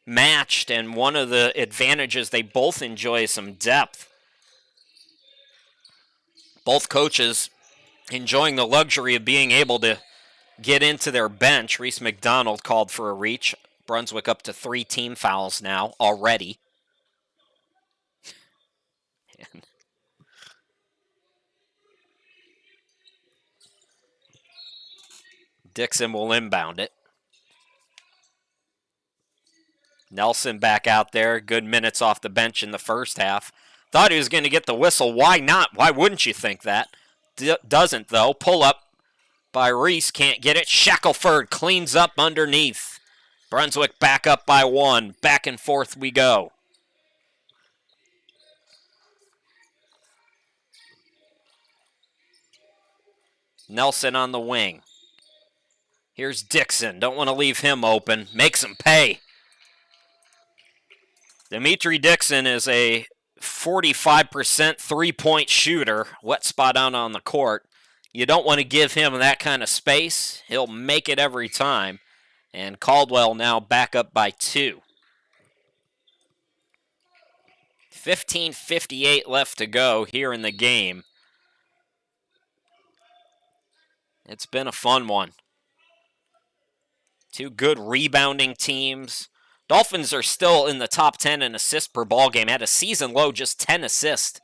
matched, and one of the advantages they both enjoy is some depth. Both coaches enjoying the luxury of being able to get into their bench. Reese McDonald called for a reach. Brunswick up to 3 team fouls now already. Dixon will inbound it. Nelson back out there. Good minutes off the bench in the first half. Thought he was going to get the whistle. Why not? Why wouldn't you think that? Doesn't, though. Pull up by Reese. Can't get it. Shackelford cleans up underneath. Brunswick back up by 1. Back and forth we go. Nelson on the wing. Here's Dixon. Don't want to leave him open. Makes him pay. Dimitri Dixon is a 45% three-point shooter. Wet spot out on the court. You don't want to give him that kind of space. He'll make it every time. And Caldwell now back up by 2. 15:58 left to go here in the game. It's been a fun one. Two good rebounding teams. Dolphins are still in the top 10 in assists per ball game. Had a season low, just 10 assists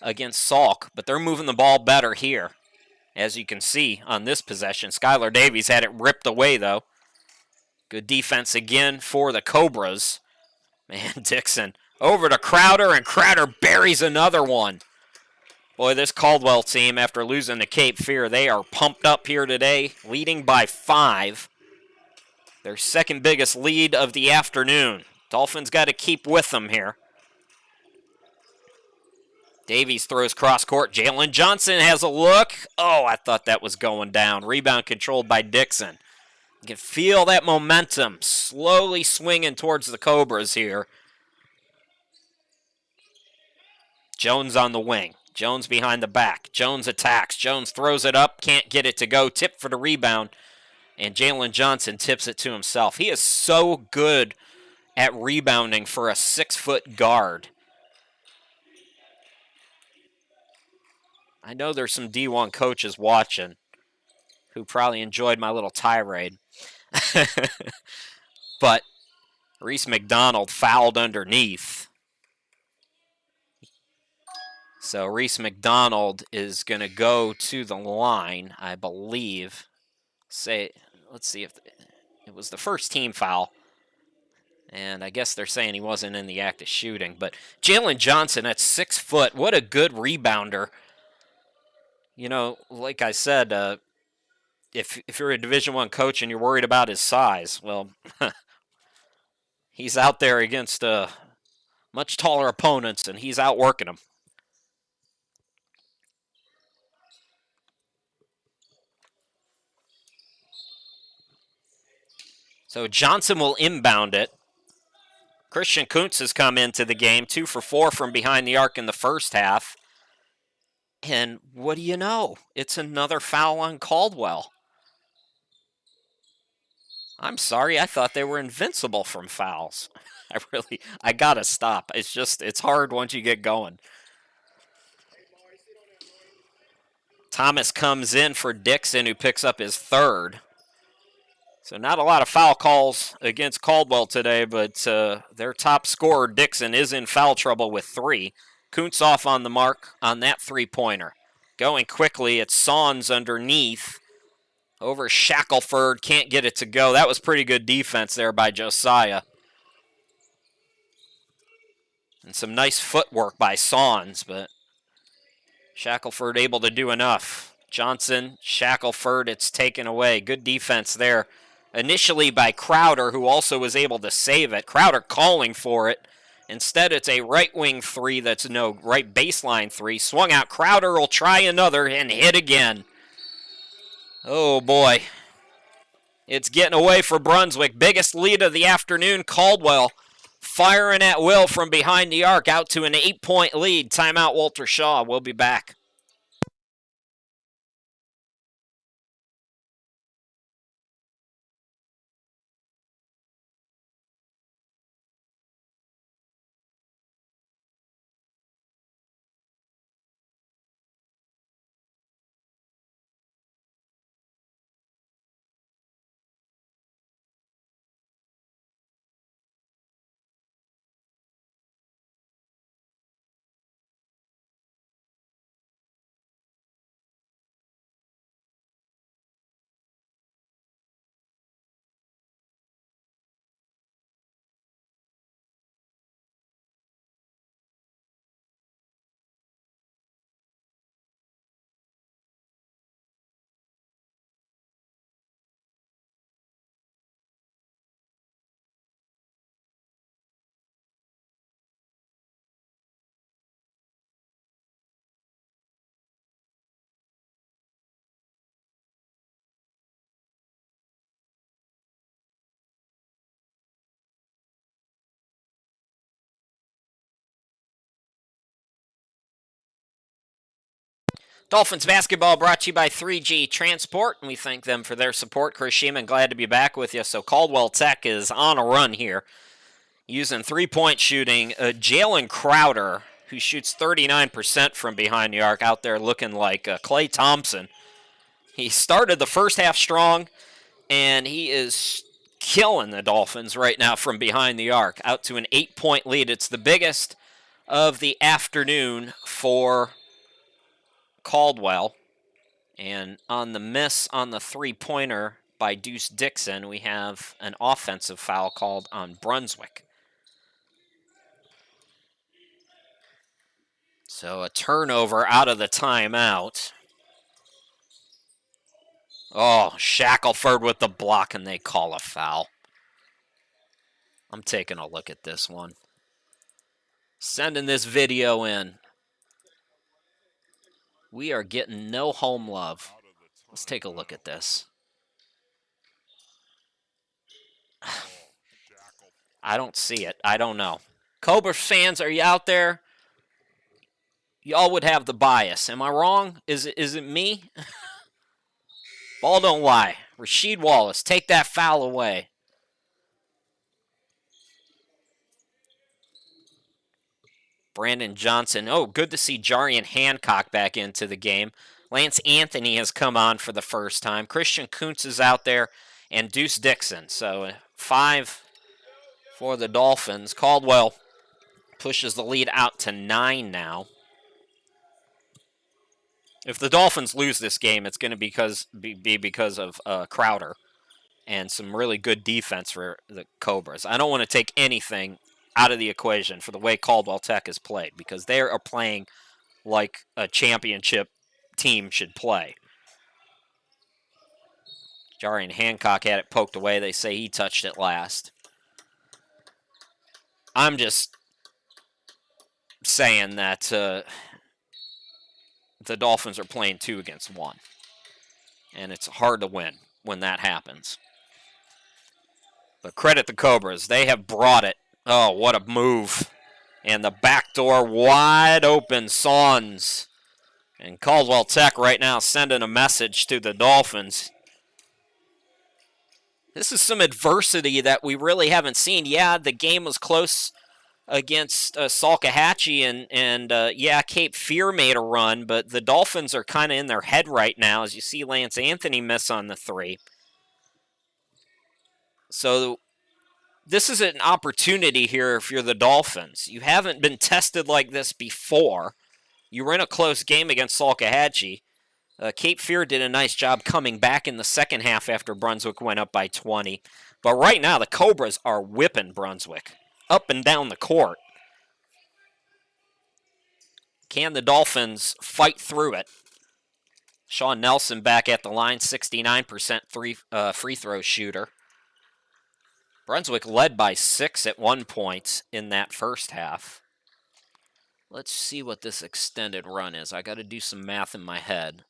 against Salk, but they're moving the ball better here. As you can see on this possession, Skylar Davies had it ripped away, though. Good defense again for the Cobras. Man, Dixon over to Crowder, and Crowder buries another one. Boy, this Caldwell team, after losing to Cape Fear, they are pumped up here today, leading by 5. Their second biggest lead of the afternoon. Dolphins got to keep with them here. Davies throws cross court. Jalen Johnson has a look. Oh, I thought that was going down. Rebound controlled by Dixon. You can feel that momentum slowly swinging towards the Cobras here. Jones on the wing. Jones behind the back. Jones attacks. Jones throws it up. Can't get it to go. Tip for the rebound. And Jalen Johnson tips it to himself. He is so good at rebounding for a 6-foot guard. I know there's some D1 coaches watching who probably enjoyed my little tirade. But Reese McDonald fouled underneath. So Reese McDonald is going to go to the line, I believe. Let's see if it was the first team foul. And I guess they're saying he wasn't in the act of shooting. But Jalen Johnson at 6 foot, what a good rebounder. You know, like I said, if you're a Division I coach and you're worried about his size, well, he's out there against much taller opponents, and he's outworking them. So Johnson will inbound it. Christian Kuntz has come into the game, 2 for 4 from behind the arc in the first half. And what do you know? It's another foul on Caldwell. I'm sorry, I thought they were invincible from fouls. I gotta stop. It's hard once you get going. Thomas comes in for Dixon, who picks up his 3rd. So not a lot of foul calls against Caldwell today, but their top scorer, Dixon, is in foul trouble with 3. Kuntz off on the mark on that 3-pointer. Going quickly, it's Sons underneath. Over Shackelford, can't get it to go. That was pretty good defense there by Josiah. And some nice footwork by Sons, but Shackelford able to do enough. Johnson, Shackelford, it's taken away. Good defense there. Initially by Crowder, who also was able to save it. Crowder calling for it. Instead, it's a right wing 3 that's no right baseline 3. Swung out. Crowder will try another and hit again. Oh, boy. It's getting away for Brunswick. Biggest lead of the afternoon. Caldwell firing at will from behind the arc out to an 8-point lead. Timeout, Walter Shaw. We'll be back. Dolphins basketball brought to you by 3G Transport, and we thank them for their support. Chris Sheeman, glad to be back with you. So Caldwell Tech is on a run here, using three-point shooting. Jalen Crowder, who shoots 39% from behind the arc, out there looking like Klay Thompson. He started the first half strong, and he is killing the Dolphins right now from behind the arc, out to an 8-point lead. It's the biggest of the afternoon for Caldwell. And on the miss on the three-pointer by Deuce Dixon, we have an offensive foul called on Brunswick. So a turnover out of the timeout. Oh, Shackelford with the block, and they call a foul. I'm taking a look at this one. Sending this video in. We are getting no home love. Let's take a look at this. I don't see it. I don't know. Cobra fans, are you out there? Y'all would have the bias. Am I wrong? Is it me? Ball don't lie. Rasheed Wallace, take that foul away. Brandon Johnson. Oh, good to see Jarian Hancock back into the game. Lance Anthony has come on for the first time. Christian Kuntz is out there, and Deuce Dixon. So 5 for the Dolphins. Caldwell pushes the lead out to 9 now. If the Dolphins lose this game, it's going to be because of Crowder and some really good defense for the Cobras. I don't want to take anything out of the equation for the way Caldwell Tech has played, because they are playing like a championship team should play. Jarian Hancock had it poked away. They say he touched it last. I'm just saying that the Dolphins are playing 2 against 1. And it's hard to win when that happens. But credit the Cobras. They have brought it. Oh, what a move. And the back door wide open. Sons. And Caldwell Tech right now sending a message to the Dolphins. This is some adversity that we really haven't seen. Yeah, the game was close against Salkehatchie, and yeah, Cape Fear made a run, but the Dolphins are kind of in their head right now, as you see Lance Anthony miss on the 3. So this is an opportunity here if you're the Dolphins. You haven't been tested like this before. You were in a close game against Salkehatchie. Cape Fear did a nice job coming back in the second half after Brunswick went up by 20. But right now, the Cobras are whipping Brunswick up and down the court. Can the Dolphins fight through it? Sean Nelson back at the line, 69% free throw shooter. Brunswick led by 6 at one point in that first half. Let's see what this extended run is. I got to do some math in my head.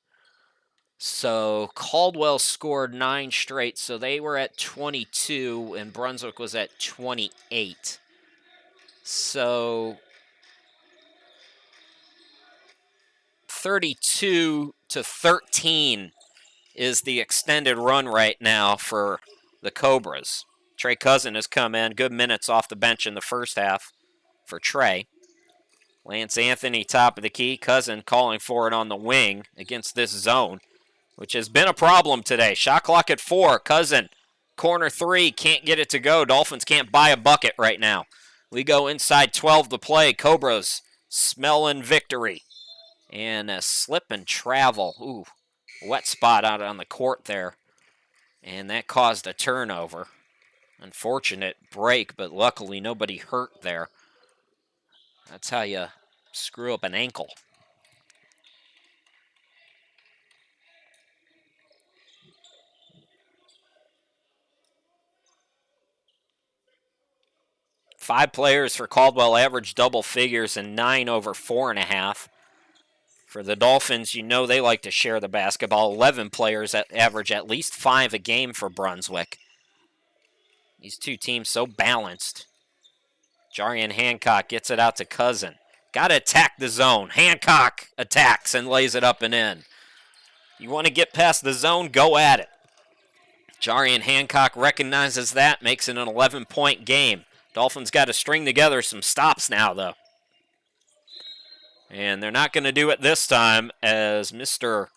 So Caldwell scored 9 straight, so they were at 22, and Brunswick was at 28. So 32-13 is the extended run right now for the Cobras. Trey Cousin has come in, good minutes off the bench in the first half for Trey. Lance Anthony, top of the key. Cousin calling for it on the wing against this zone, which has been a problem today. Shot clock at 4. Cousin, corner 3, can't get it to go. Dolphins can't buy a bucket right now. We go inside 12 to play. Cobras smelling victory. And a slip and travel. Ooh, wet spot out on the court there. And that caused a turnover. Unfortunate break, but luckily nobody hurt there. That's how you screw up an ankle. Five players for Caldwell average double figures and 9 over 4.5. For the Dolphins, you know they like to share the basketball. 11 players that average at least 5 a game for Brunswick. These two teams so balanced. Jarian Hancock gets it out to Cousin. Got to attack the zone. Hancock attacks and lays it up and in. You want to get past the zone, go at it. Jarian Hancock recognizes that, makes it an 11-point game. Dolphins got to string together some stops now, though. And they're not going to do it this time as Mr.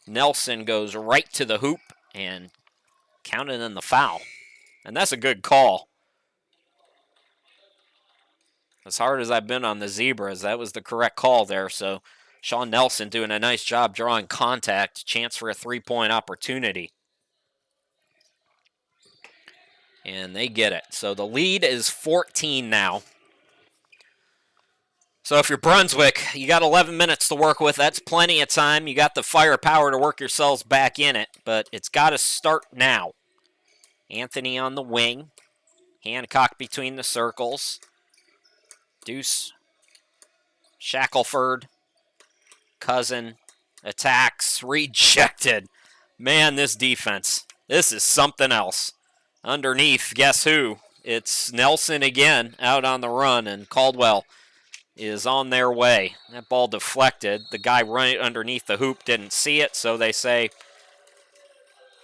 Nelson goes right to the hoop and counted in the foul. And that's a good call. As hard as I've been on the Zebras, that was the correct call there. So Sean Nelson doing a nice job drawing contact. Chance for a three-point opportunity. And they get it. So the lead is 14 now. So if you're Brunswick, you got 11 minutes to work with. That's plenty of time. You got the firepower to work yourselves back in it, but it's got to start now. Anthony on the wing. Hancock between the circles. Deuce. Shackelford. Cousin. Attacks. Rejected. Man, this defense. This is something else. Underneath, guess who? It's Nelson again out on the run, and Caldwell is on their way. That ball deflected. The guy right underneath the hoop didn't see it, so they say,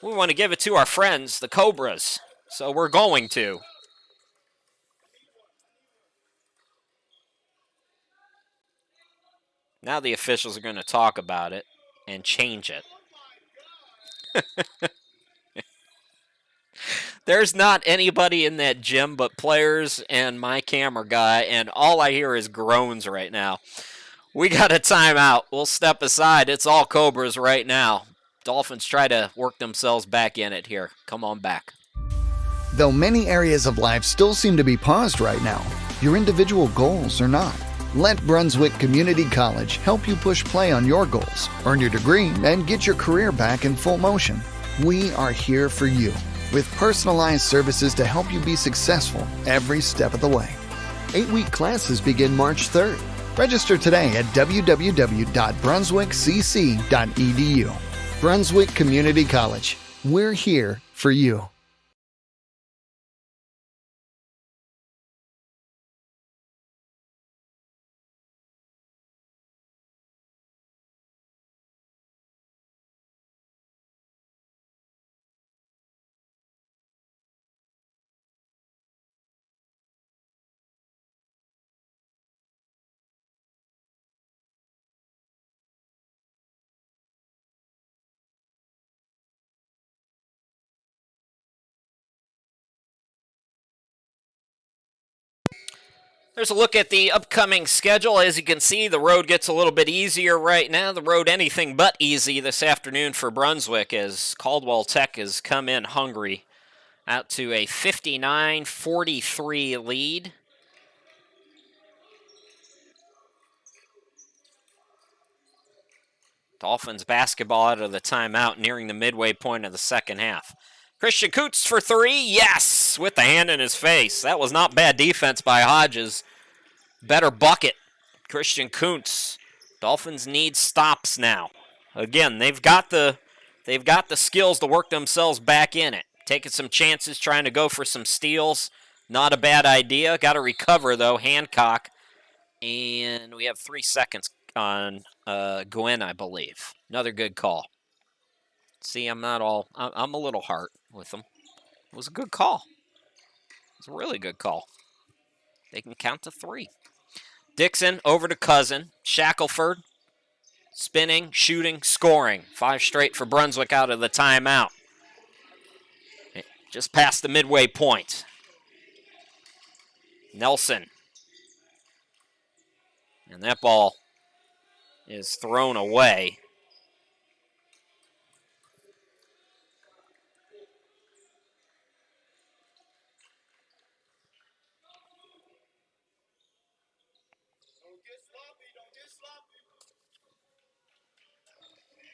we want to give it to our friends, the Cobras. So we're going to. Now the officials are going to talk about it and change it. There's not anybody in that gym but players and my camera guy, and all I hear is groans right now. We got a timeout. We'll step aside. It's all Cobras right now. Dolphins try to work themselves back in it here. Come on back. Though many areas of life still seem to be paused right now, your individual goals are not. Let Brunswick Community College help you push play on your goals, earn your degree, and get your career back in full motion. We are here for you, with personalized services to help you be successful every step of the way. 8-week classes begin March 3rd. Register today at www.brunswickcc.edu. Brunswick Community College. We're here for you. There's a look at the upcoming schedule. As you can see, the road gets a little bit easier right now. The road anything but easy this afternoon for Brunswick as Caldwell Tech has come in hungry out to a 59-43 lead. Dolphins basketball out of the timeout nearing the midway point of the second half. Christian Coots for 3, yes, with the hand in his face. That was not bad defense by Hodges. Better bucket, Christian Kuntz. Dolphins need stops now. Again, they've got the they've got the skills to work themselves back in it. Taking some chances, trying to go for some steals. Not a bad idea. Got to recover, though. Hancock. And we have 3 seconds on Gwen, I believe. Another good call. See, I'm a little hard with them. It was a good call. It was a really good call. They can count to 3. Dixon over to Cousin. Shackelford. Spinning, shooting, scoring. 5 straight for Brunswick out of the timeout. Just past the midway point. Nelson. And that ball is thrown away.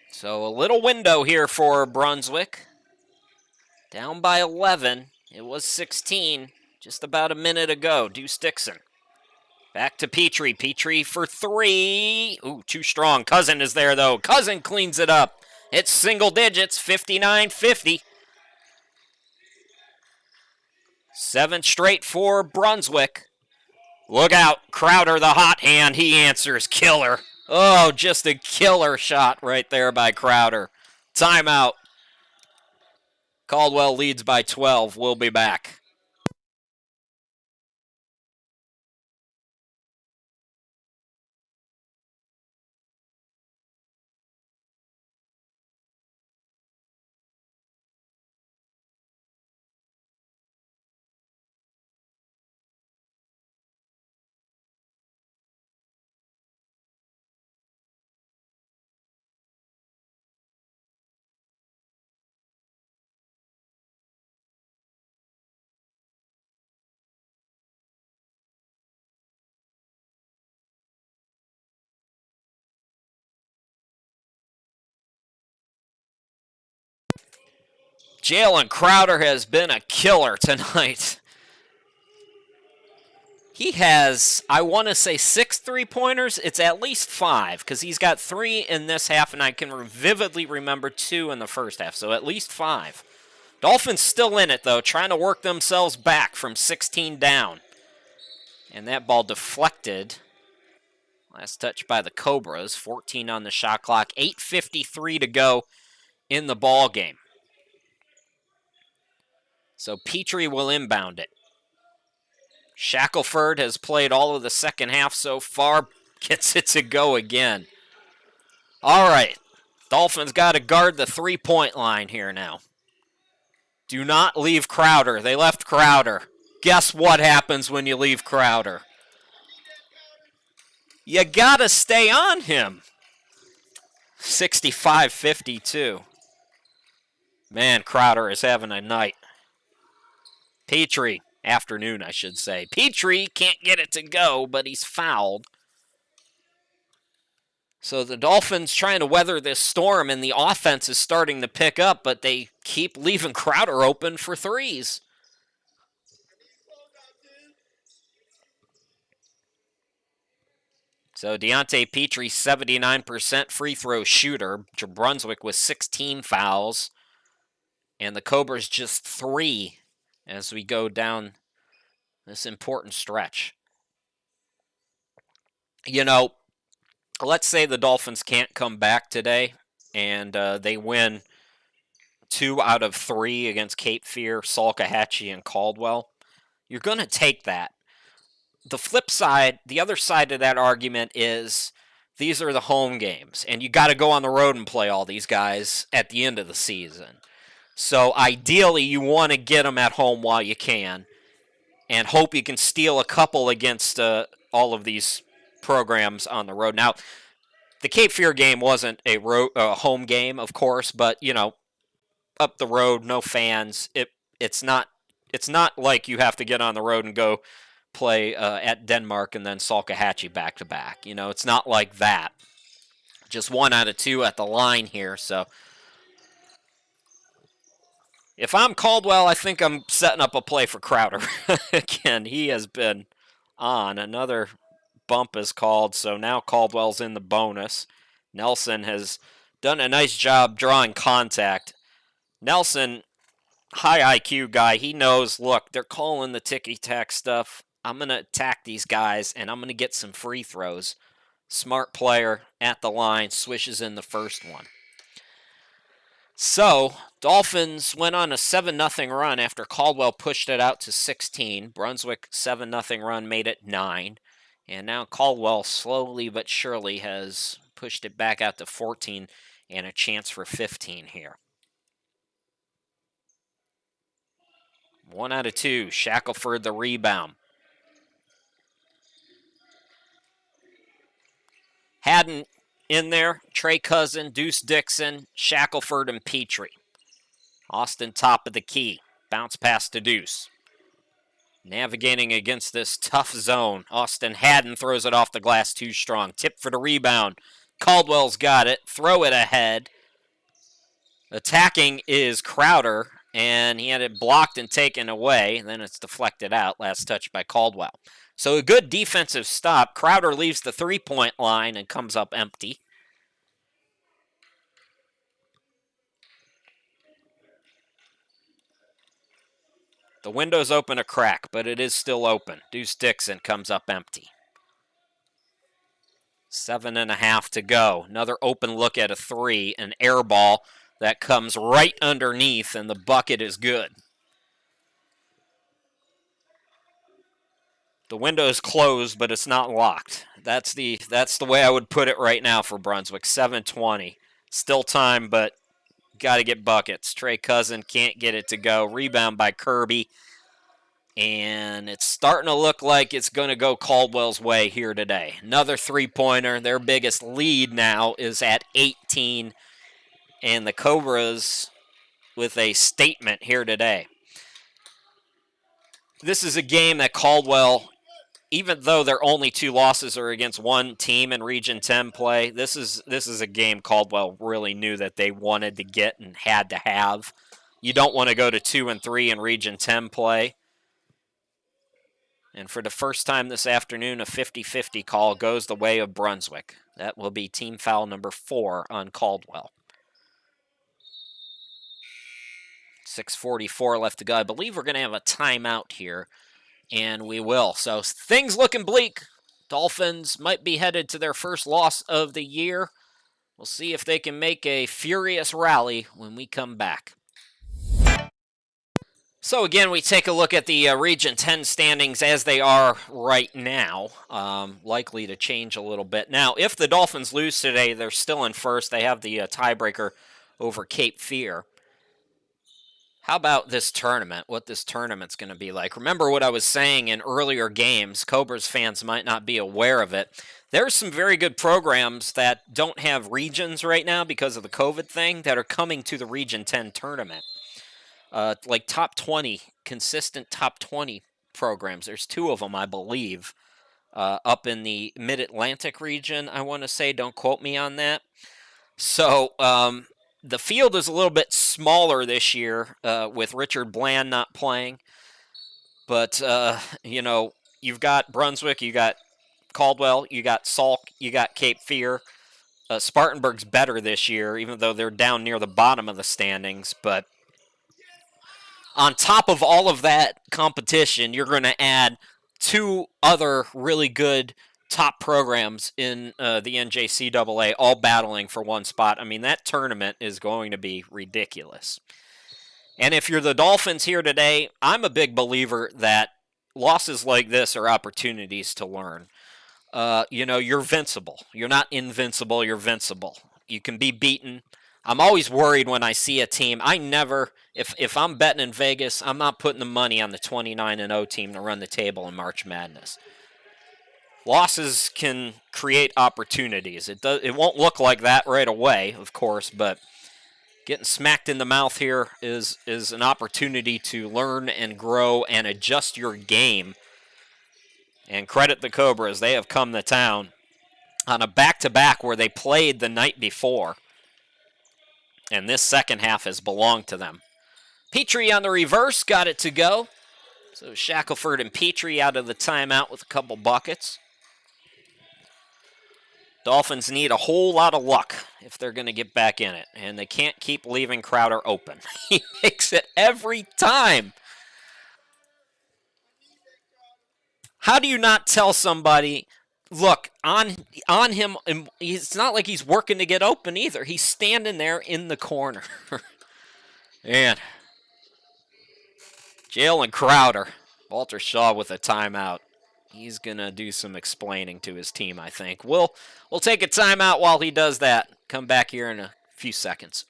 So a little window here for Brunswick. Down by 11. It was 16 just about a minute ago. Deuce Dixon. Back to Petrie. Petrie for 3. Ooh, too strong. Cousin is there, though. Cousin cleans it up. It's single digits, 59-50. 7 straight for Brunswick. Look out. Crowder, the hot hand. He answers. Killer. Oh, just a killer shot right there by Crowder. Timeout. Caldwell leads by 12. We'll be back. Jalen Crowder has been a killer tonight. He has, I want to say 6 3-pointers. It's at least 5 because he's got 3 in this half, and I can vividly remember 2 in the first half, so at least 5. Dolphins still in it, though, trying to work themselves back from 16 down. And that ball deflected. Last touch by the Cobras. 14 on the shot clock. 8:53 to go in the ball game. So Petrie will inbound it. Shackelford has played all of the second half so far. Gets it to go again. All right. Dolphins got to guard the 3-point line here now. Do not leave Crowder. They left Crowder. Guess what happens when you leave Crowder? You got to stay on him. 65-52. Man, Crowder is having a night. Petrie, afternoon I should say. Petrie can't get it to go, but he's fouled. So the Dolphins trying to weather this storm, and the offense is starting to pick up, but they keep leaving Crowder open for threes. So Deontay Petrie, 79% free throw shooter. Brunswick with 16 fouls. And the Cobras just 3 as we go down this important stretch. You know, let's say the Dolphins can't come back today and they win 2 out of 3 against Cape Fear, Salkehatchie, and Caldwell. You're going to take that. The flip side, the other side of that argument is these are the home games, and you got to go on the road and play all these guys at the end of the season. So ideally, you want to get them at home while you can and hope you can steal a couple against all of these programs on the road. Now, the Cape Fear game wasn't a home game, of course, but, you know, up the road, no fans. It's not like you have to get on the road and go play at Denmark and then Salkehatchie back-to-back. You know, it's not like that. Just 1 out of 2 at the line here, so if I'm Caldwell, I think I'm setting up a play for Crowder. Again, he has been on. Another bump is called, so now Caldwell's in the bonus. Nelson has done a nice job drawing contact. Nelson, high IQ guy, he knows, look, they're calling the ticky-tack stuff. I'm going to attack these guys, and I'm going to get some free throws. Smart player at the line, swishes in the first one. So, Dolphins went on a 7-0 run after Caldwell pushed it out to 16. Brunswick 7-0 run made it 9. And now Caldwell slowly but surely has pushed it back out to 14 and a chance for 15 here. 1 out of 2. Shackelford the rebound. Haddon in there. Trey Cousin, Deuce Dixon, Shackelford, and Petrie. Austin top of the key. Bounce pass to Deuce. Navigating against this tough zone. Austin Haddon throws it off the glass too strong. Tip for the rebound. Caldwell's got it. Throw it ahead. Attacking is Crowder, and he had it blocked and taken away. Then it's deflected out. Last touch by Caldwell. So a good defensive stop. Crowder leaves the three-point line and comes up empty. The window's open a crack, but it is still open. Deuce Dixon comes up empty. 7.5 to go. Another open look at a three. An air ball that comes right underneath, and the bucket is good. The window is closed, but it's not locked. That's the way I would put it right now for Brunswick. 7:20. Still time, but got to get buckets. Trey Cousin can't get it to go. Rebound by Kirby. And it's starting to look like it's going to go Caldwell's way here today. Another three-pointer. Their biggest lead now is at 18. And the Cobras with a statement here today. This is a game that Caldwell, even though their only 2 losses are against one team in Region 10 play, this is a game Caldwell really knew that they wanted to get and had to have. You don't want to go to 2-3 in Region 10 play. And for the first time this afternoon, a 50-50 call goes the way of Brunswick. That will be team foul number 4 on Caldwell. 6:44 left to go. I believe we're going to have a timeout here, and we will. So things looking bleak. Dolphins might be headed to their first loss of the year. We'll see if they can make a furious rally when we come back. So again, we take a look at the Region 10 standings as they are right now. Likely to change a little bit. Now, if the Dolphins lose today, they're still in first. They have the tiebreaker over Cape Fear. How about this tournament? What this tournament's going to be like? Remember what I was saying in earlier games. Cobras fans might not be aware of it. There's some very good programs that don't have regions right now because of the COVID thing that are coming to the Region 10 tournament. Like top 20, consistent top 20 programs. There's 2 of them, I believe, up in the Mid-Atlantic region, I want to say. Don't quote me on that. So the field is a little bit smaller this year with Richard Bland not playing. But, you've got Brunswick, you got Caldwell, you got Salk, you got Cape Fear. Spartanburg's better this year, even though they're down near the bottom of the standings. But on top of all of that competition, you're going to add 2 other really good top programs in the NJCAA, all battling for one spot. I mean, that tournament is going to be ridiculous. And if you're the Dolphins here today, I'm a big believer that losses like this are opportunities to learn. You're vincible. You're not invincible, you're vincible. You can be beaten. I'm always worried when I see a team. I never, if I'm betting in Vegas, I'm not putting the money on the 29-0 team to run the table in March Madness. Losses can create opportunities. It won't look like that right away, of course, but getting smacked in the mouth here is an opportunity to learn and grow and adjust your game. And credit the Cobras. They have come to town on a back-to-back where they played the night before. And this second half has belonged to them. Petrie on the reverse, got it to go. So Shackelford and Petrie out of the timeout with a couple buckets. Dolphins need a whole lot of luck if they're going to get back in it, and they can't keep leaving Crowder open. He makes it every time. How do you not tell somebody, look, on him, it's not like he's working to get open either. He's standing there in the corner. And Jalen Crowder, Walter Shaw with a timeout. He's going to do some explaining to his team, I think. We'll take a timeout while he does that. Come back here in a few seconds.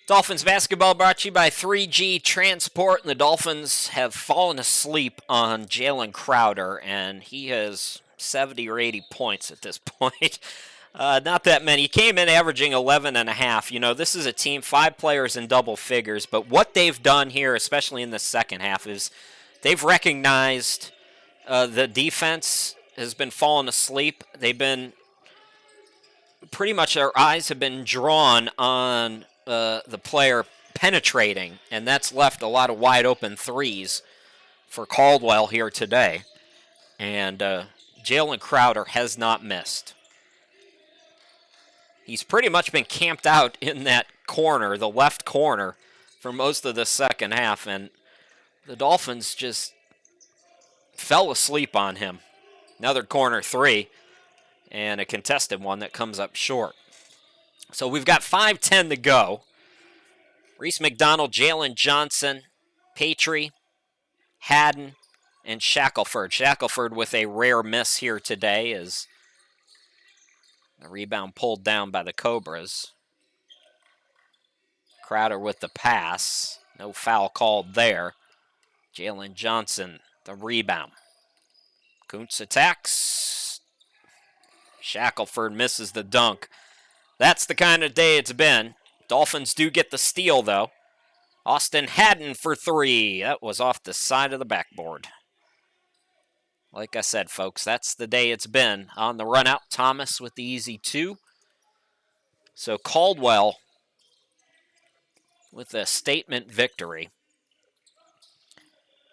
Dolphins basketball brought to you by 3G Transport, and the Dolphins have fallen asleep on Jalen Crowder, and he has 70 or 80 points at this point. Not that many. He came in averaging 11 and a half. You know, this is a team, 5 players in double figures, but what they've done here, especially in the second half, is they've recognized the defense has been falling asleep. They've been pretty much, their eyes have been drawn on the player penetrating, and that's left a lot of wide open threes for Caldwell here today. And Jalen Crowder has not missed. He's pretty much been camped out in that corner, the left corner, for most of the second half, and the Dolphins just fell asleep on him. Another corner three, and a contested one that comes up short. So we've got 5:10 to go. Reese McDonald, Jalen Johnson, Patry, Haddon, and Shackelford. Shackelford with a rare miss here today as the rebound pulled down by the Cobras. Crowder with the pass. No foul called there. Jalen Johnson, the rebound. Kuntz attacks. Shackelford misses the dunk. That's the kind of day it's been. Dolphins do get the steal, though. Austin Haddon for three. That was off the side of the backboard. Like I said, folks, that's the day it's been. On the run out, Thomas with the easy two. So Caldwell with a statement victory.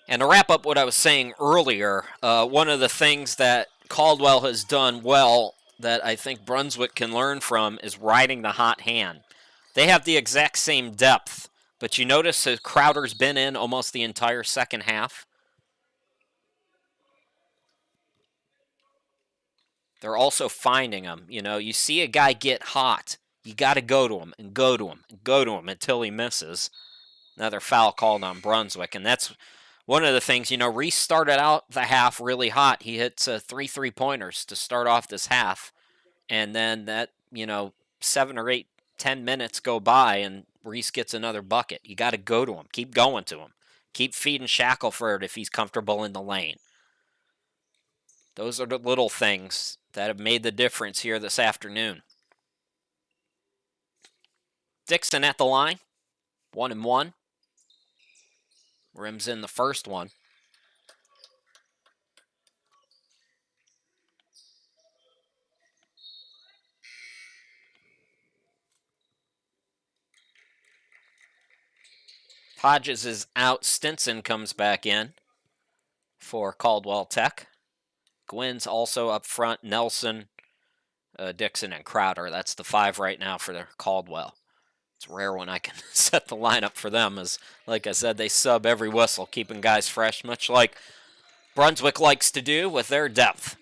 And to wrap up what I was saying earlier, one of the things that Caldwell has done well that I think Brunswick can learn from is riding the hot hand. They have the exact same depth, but you notice that Crowder's been in almost the entire second half. They're also finding him. You know, you see a guy get hot, you got to go to him and go to him and go to him until he misses. Another foul called on Brunswick, and that's one of the things, you know, Reese started out the half really hot. He hits 3 3-pointers to start off this half. And then that, 7 or 8, 10 minutes go by and Reese gets another bucket. You got to go to him. Keep going to him. Keep feeding Shackelford if he's comfortable in the lane. Those are the little things that have made the difference here this afternoon. Dixon at the line. 1-1. Rims in the first one. Hodges is out. Stinson comes back in for Caldwell Tech. Gwynn's also up front. Nelson, Dixon, and Crowder. That's the 5 right now for their Caldwell. It's rare when I can set the lineup for them, as, like I said, they sub every whistle, keeping guys fresh, much like Brunswick likes to do with their depth.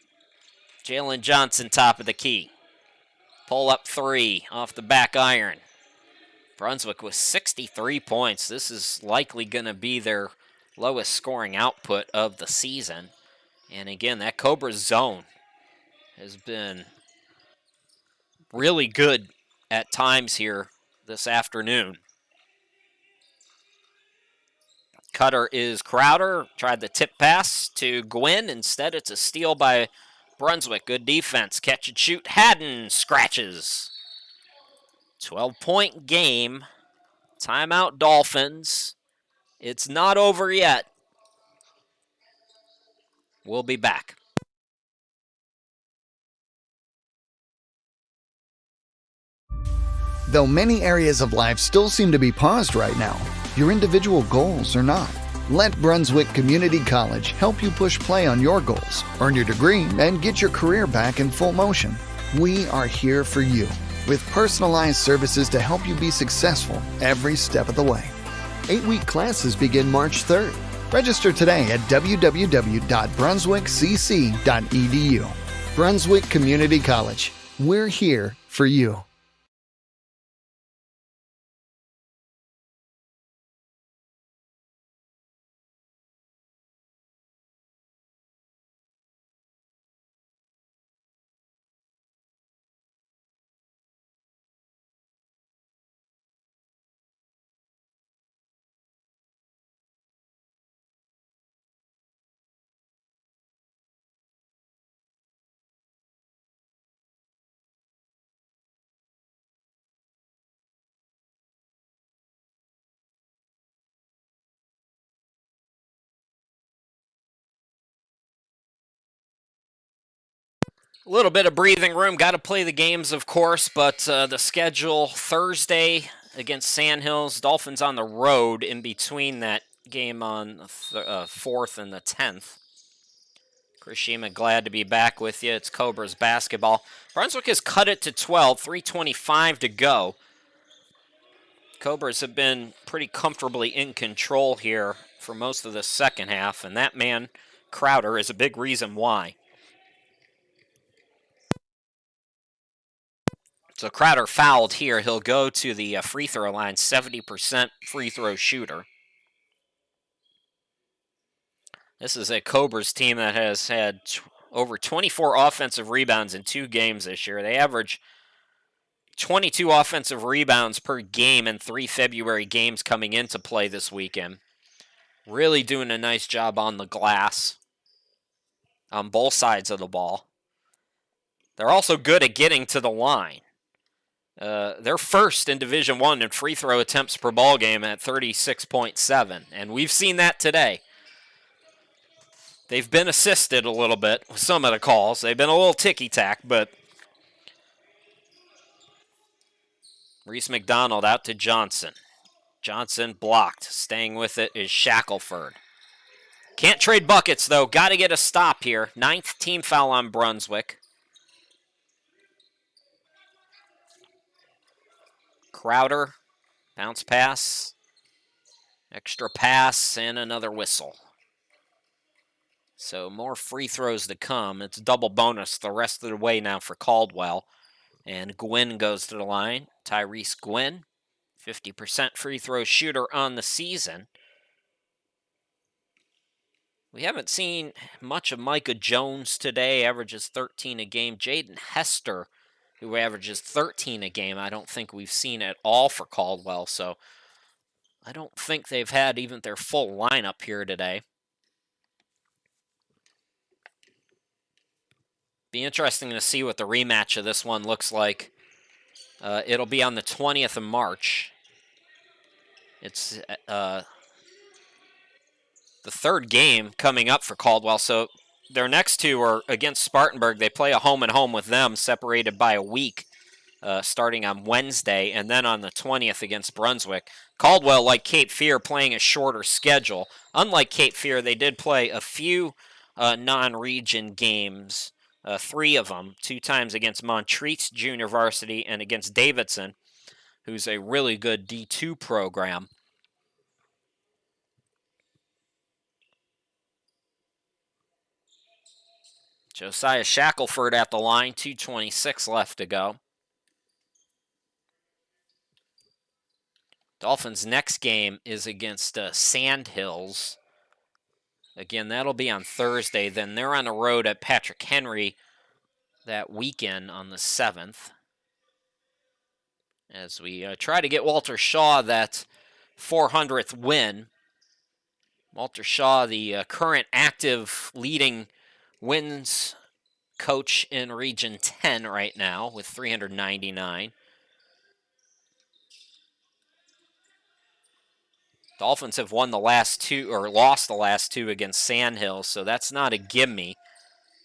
Jalen Johnson, top of the key. Pull up 3 off the back iron. Brunswick with 63 points. This is likely going to be their lowest scoring output of the season. And again, that Cobra zone has been really good at times here this afternoon. Cutter is Crowder. Tried the tip pass to Gwynn. Instead, it's a steal by Brunswick. Good defense. Catch and shoot. Haddon scratches. 12-point game. Timeout Dolphins. It's not over yet. We'll be back. Though many areas of life still seem to be paused right now, your individual goals are not. Let Brunswick Community College help you push play on your goals, earn your degree, and get your career back in full motion. We are here for you, with personalized services to help you be successful every step of the way. 8-week classes begin March 3rd. Register today at www.brunswickcc.edu. Brunswick Community College. We're here for you. A little bit of breathing room. Got to play the games, of course, but the schedule Thursday against Sandhills. Dolphins on the road in between that game on the 4th and the 10th. Chris Shima, glad to be back with you. It's Cobras basketball. Brunswick has cut it to 12, 3:25 to go. Cobras have been pretty comfortably in control here for most of the second half, and that man, Crowder, is a big reason why. So Crowder fouled here. He'll go to the free throw line, 70% free throw shooter. This is a Cobras team that has had over 24 offensive rebounds in 2 games this year. They average 22 offensive rebounds per game in 3 February games coming into play this weekend. Really doing a nice job on the glass on both sides of the ball. They're also good at getting to the line. They're first in Division I in free throw attempts per ball game at 36.7, and we've seen that today. They've been assisted a little bit with some of the calls. They've been a little ticky-tack, but Reese McDonald out to Johnson. Johnson blocked. Staying with it is Shackelford. Can't trade buckets, though. Got to get a stop here. 9th team foul on Brunswick. Crowder, bounce pass, extra pass, and another whistle. So more free throws to come. It's double bonus the rest of the way now for Caldwell. And Gwynn goes to the line. Tyrese Gwynn, 50% free throw shooter on the season. We haven't seen much of Micah Jones today, averages 13 a game. Jaden Hester, who averages 13 a game, I don't think we've seen at all for Caldwell, so I don't think they've had even their full lineup here today. Be interesting to see what the rematch of this one looks like. It'll be on the 20th of March. It's the 3rd game coming up for Caldwell, so their next 2 are against Spartanburg. They play a home-and-home with them, separated by a week, starting on Wednesday, and then on the 20th against Brunswick. Caldwell, like Cape Fear, playing a shorter schedule. Unlike Cape Fear, they did play a few non-region games, 3 of them, 2 times against Montreat Junior Varsity and against Davidson, who's a really good D2 program. Josiah Shackelford at the line, 2:26 left to go. Dolphins' next game is against Sandhills. Again, that'll be on Thursday. Then they're on the road at Patrick Henry that weekend on the 7th. As we try to get Walter Shaw that 400th win. Walter Shaw, the current active leading wins coach in Region 10 right now with 399. Dolphins have won the last two, or lost the last two against Sandhills, so that's not a gimme.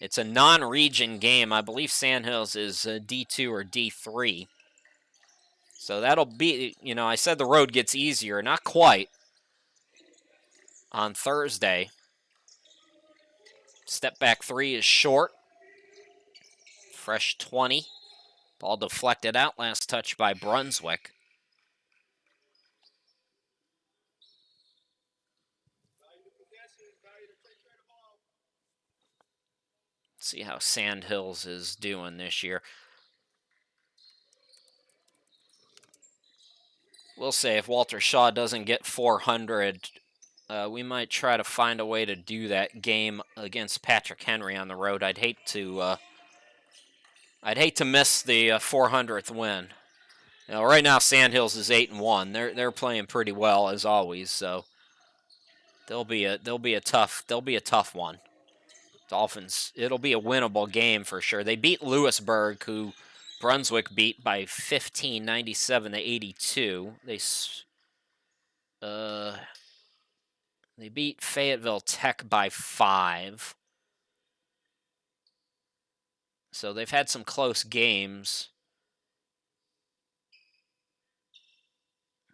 It's a non-region game. I believe Sandhills is D2 or D3. So that'll be, I said the road gets easier. Not quite. On Thursday. Step back three is short. Fresh 20. Ball deflected out. Last touch by Brunswick. See how Sandhills is doing this year. We'll say if Walter Shaw doesn't get 400, we might try to find a way to do that game against Patrick Henry on the road. I'd hate to miss the 400th win. Right now Sandhills is 8-1. They're playing pretty well as always, so they'll be a tough one. Dolphins, it'll be a winnable game for sure. They beat Lewisburg, who Brunswick beat by 15, 97-82. They beat Fayetteville Tech by 5. So they've had some close games.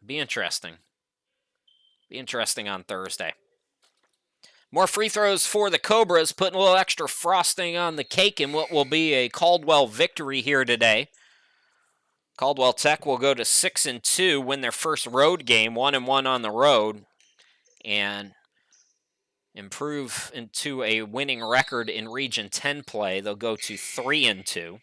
Be interesting. Be interesting on Thursday. More free throws for the Cobras, putting a little extra frosting on the cake in what will be a Caldwell victory here today. Caldwell Tech will go to 6-2, win their first road game, 1-1 on the road, and improve into a winning record in Region 10 play. They'll go to 3-2.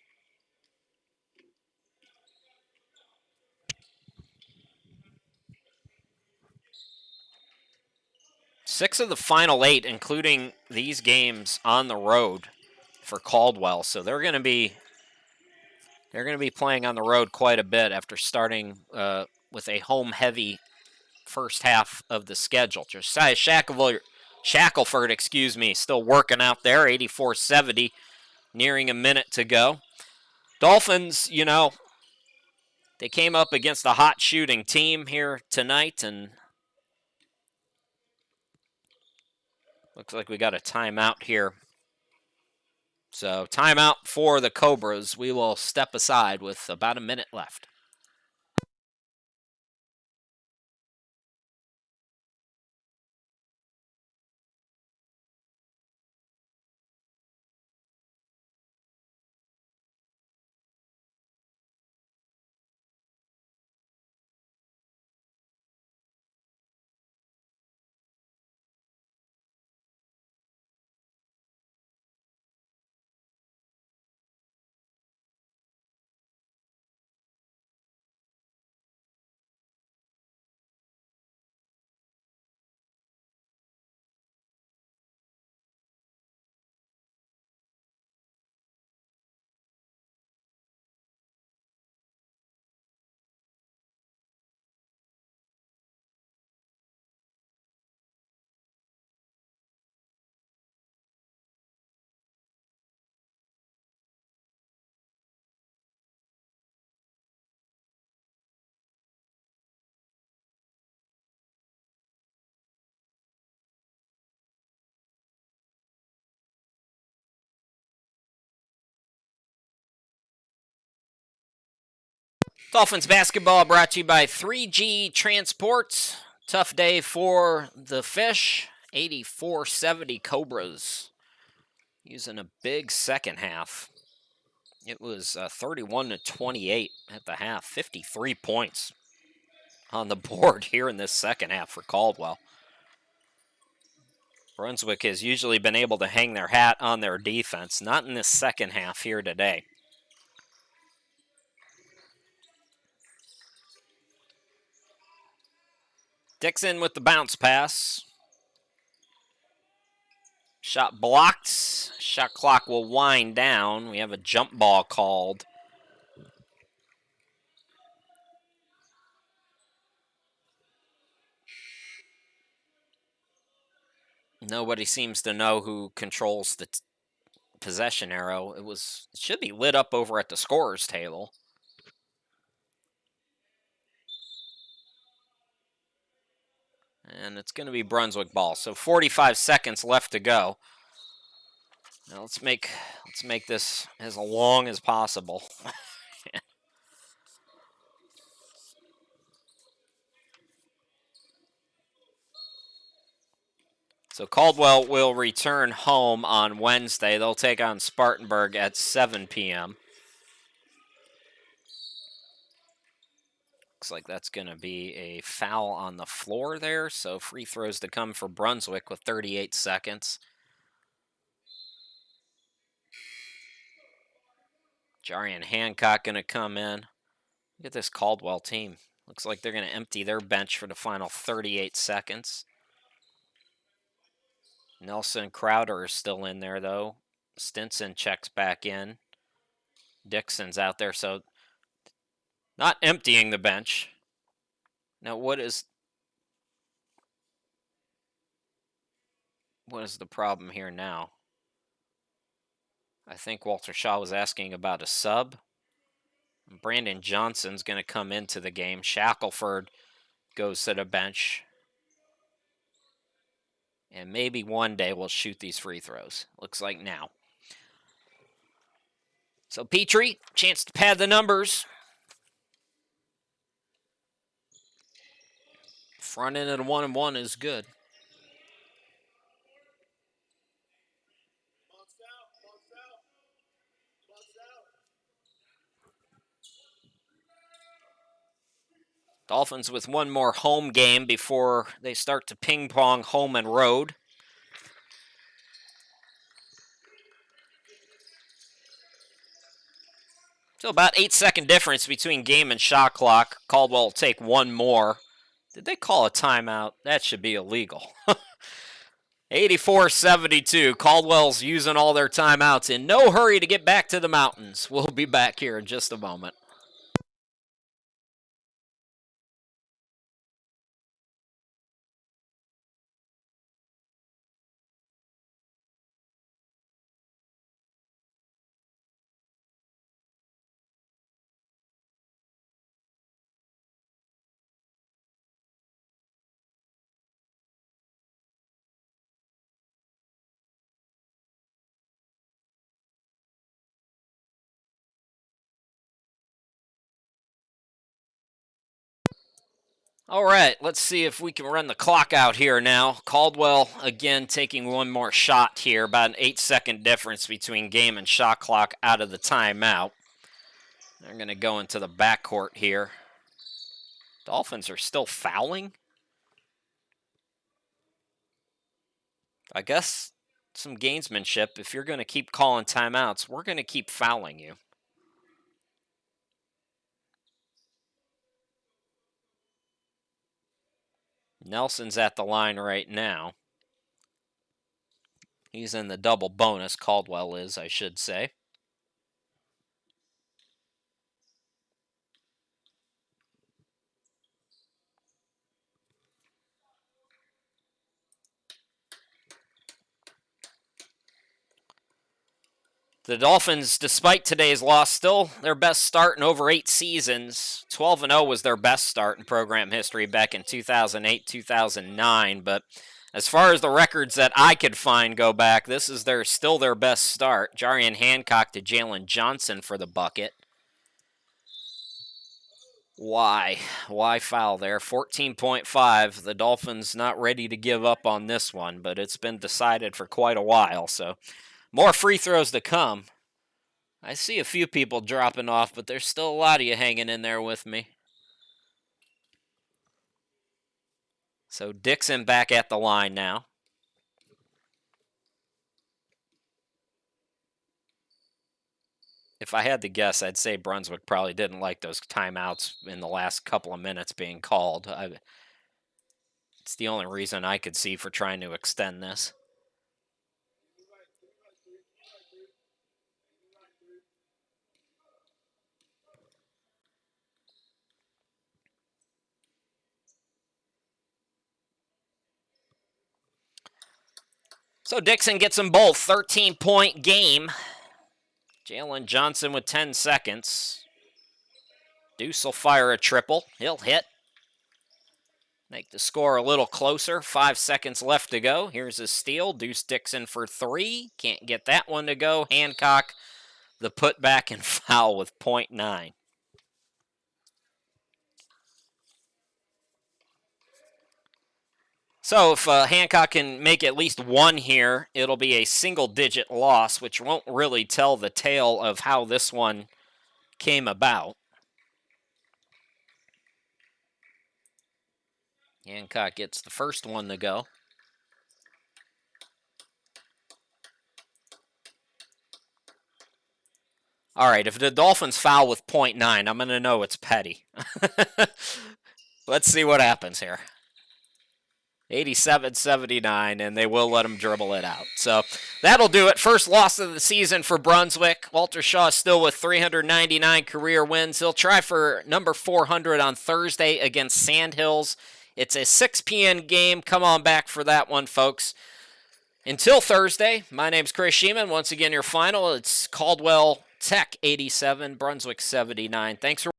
Six of the final 8, including these games on the road for Caldwell. So they're going to be playing on the road quite a bit after starting with a home-heavy first half of the schedule. Josiah Shackelford, still working out there, 84-70, nearing a minute to go. Dolphins, they came up against a hot shooting team here tonight, and looks like we got a timeout here. So timeout for the Cobras. We will step aside with about a minute left. Dolphins basketball brought to you by 3G Transport. Tough day for the Fish. 84-70 Cobras using a big second half. It was 31-28 at the half. 53 points on the board here in this second half for Caldwell. Brunswick has usually been able to hang their hat on their defense. Not in this second half here today. Dixon with the bounce pass. Shot blocked. Shot clock will wind down. We have a jump ball called. Nobody seems to know who controls the possession arrow. It should be lit up over at the scorer's table. And it's going to be Brunswick ball. So 45 seconds left to go. Now let's make this as long as possible. So Caldwell will return home on Wednesday. They'll take on Spartanburg at 7 p.m. Looks like that's going to be a foul on the floor there. So free throws to come for Brunswick with 38 seconds. Jarian Hancock going to come in. Look at this Caldwell team. Looks like they're going to empty their bench for the final 38 seconds. Nelson Crowder is still in there, though. Stinson checks back in. Dixon's out there, so not emptying the bench. Now, what is the problem here now? I think Walter Shaw was asking about a sub. Brandon Johnson's going to come into the game. Shackelford goes to the bench. And maybe one day we'll shoot these free throws. Looks like now. So Petrie, chance to pad the numbers. Front end of the 1-and-1 is good. Dolphins with one more home game before they start to ping pong home and road. So about 8-second difference between game and shot clock. Caldwell will take one more. Did they call a timeout? That should be illegal. 84-72. Caldwell's using all their timeouts. In no hurry to get back to the mountains. We'll be back here in just a moment. All right, let's see if we can run the clock out here now. Caldwell, again, taking one more shot here. About an 8-second difference between game and shot clock out of the timeout. They're going to go into the backcourt here. Dolphins are still fouling? I guess some gamesmanship. If you're going to keep calling timeouts, we're going to keep fouling you. Nelson's at the line right now. He's in the double bonus, Caldwell is, I should say. The Dolphins, despite today's loss, still their best start in over 8 seasons. 12-0 was their best start in program history back in 2008, 2009. But as far as the records that I could find go back, this is still their best start. Jarian Hancock to Jalen Johnson for the bucket. Why? Why foul there? 14.5. The Dolphins not ready to give up on this one, but it's been decided for quite a while, so more free throws to come. I see a few people dropping off, but there's still a lot of you hanging in there with me. So Dixon back at the line now. If I had to guess, I'd say Brunswick probably didn't like those timeouts in the last couple of minutes being called. It's the only reason I could see for trying to extend this. So Dixon gets them both. 13-point game. Jalen Johnson with 10 seconds. Deuce will fire a triple. He'll hit. Make the score a little closer. 5 seconds left to go. Here's a steal. Deuce Dixon for 3. Can't get that one to go. Hancock, the putback and foul with .9. So if Hancock can make at least one here, it'll be a single-digit loss, which won't really tell the tale of how this one came about. Hancock gets the first one to go. All right, if the Dolphins foul with .9, I'm going to know it's petty. Let's see what happens here. 87-79, and they will let him dribble it out. So that'll do it. First loss of the season for Brunswick. Walter Shaw still with 399 career wins. He'll try for number 400 on Thursday against Sandhills. It's a 6 p.m. game. Come on back for that one, folks. Until Thursday, my name's Chris Sheeman. Once again, your final, it's Caldwell Tech 87, Brunswick 79. Thanks for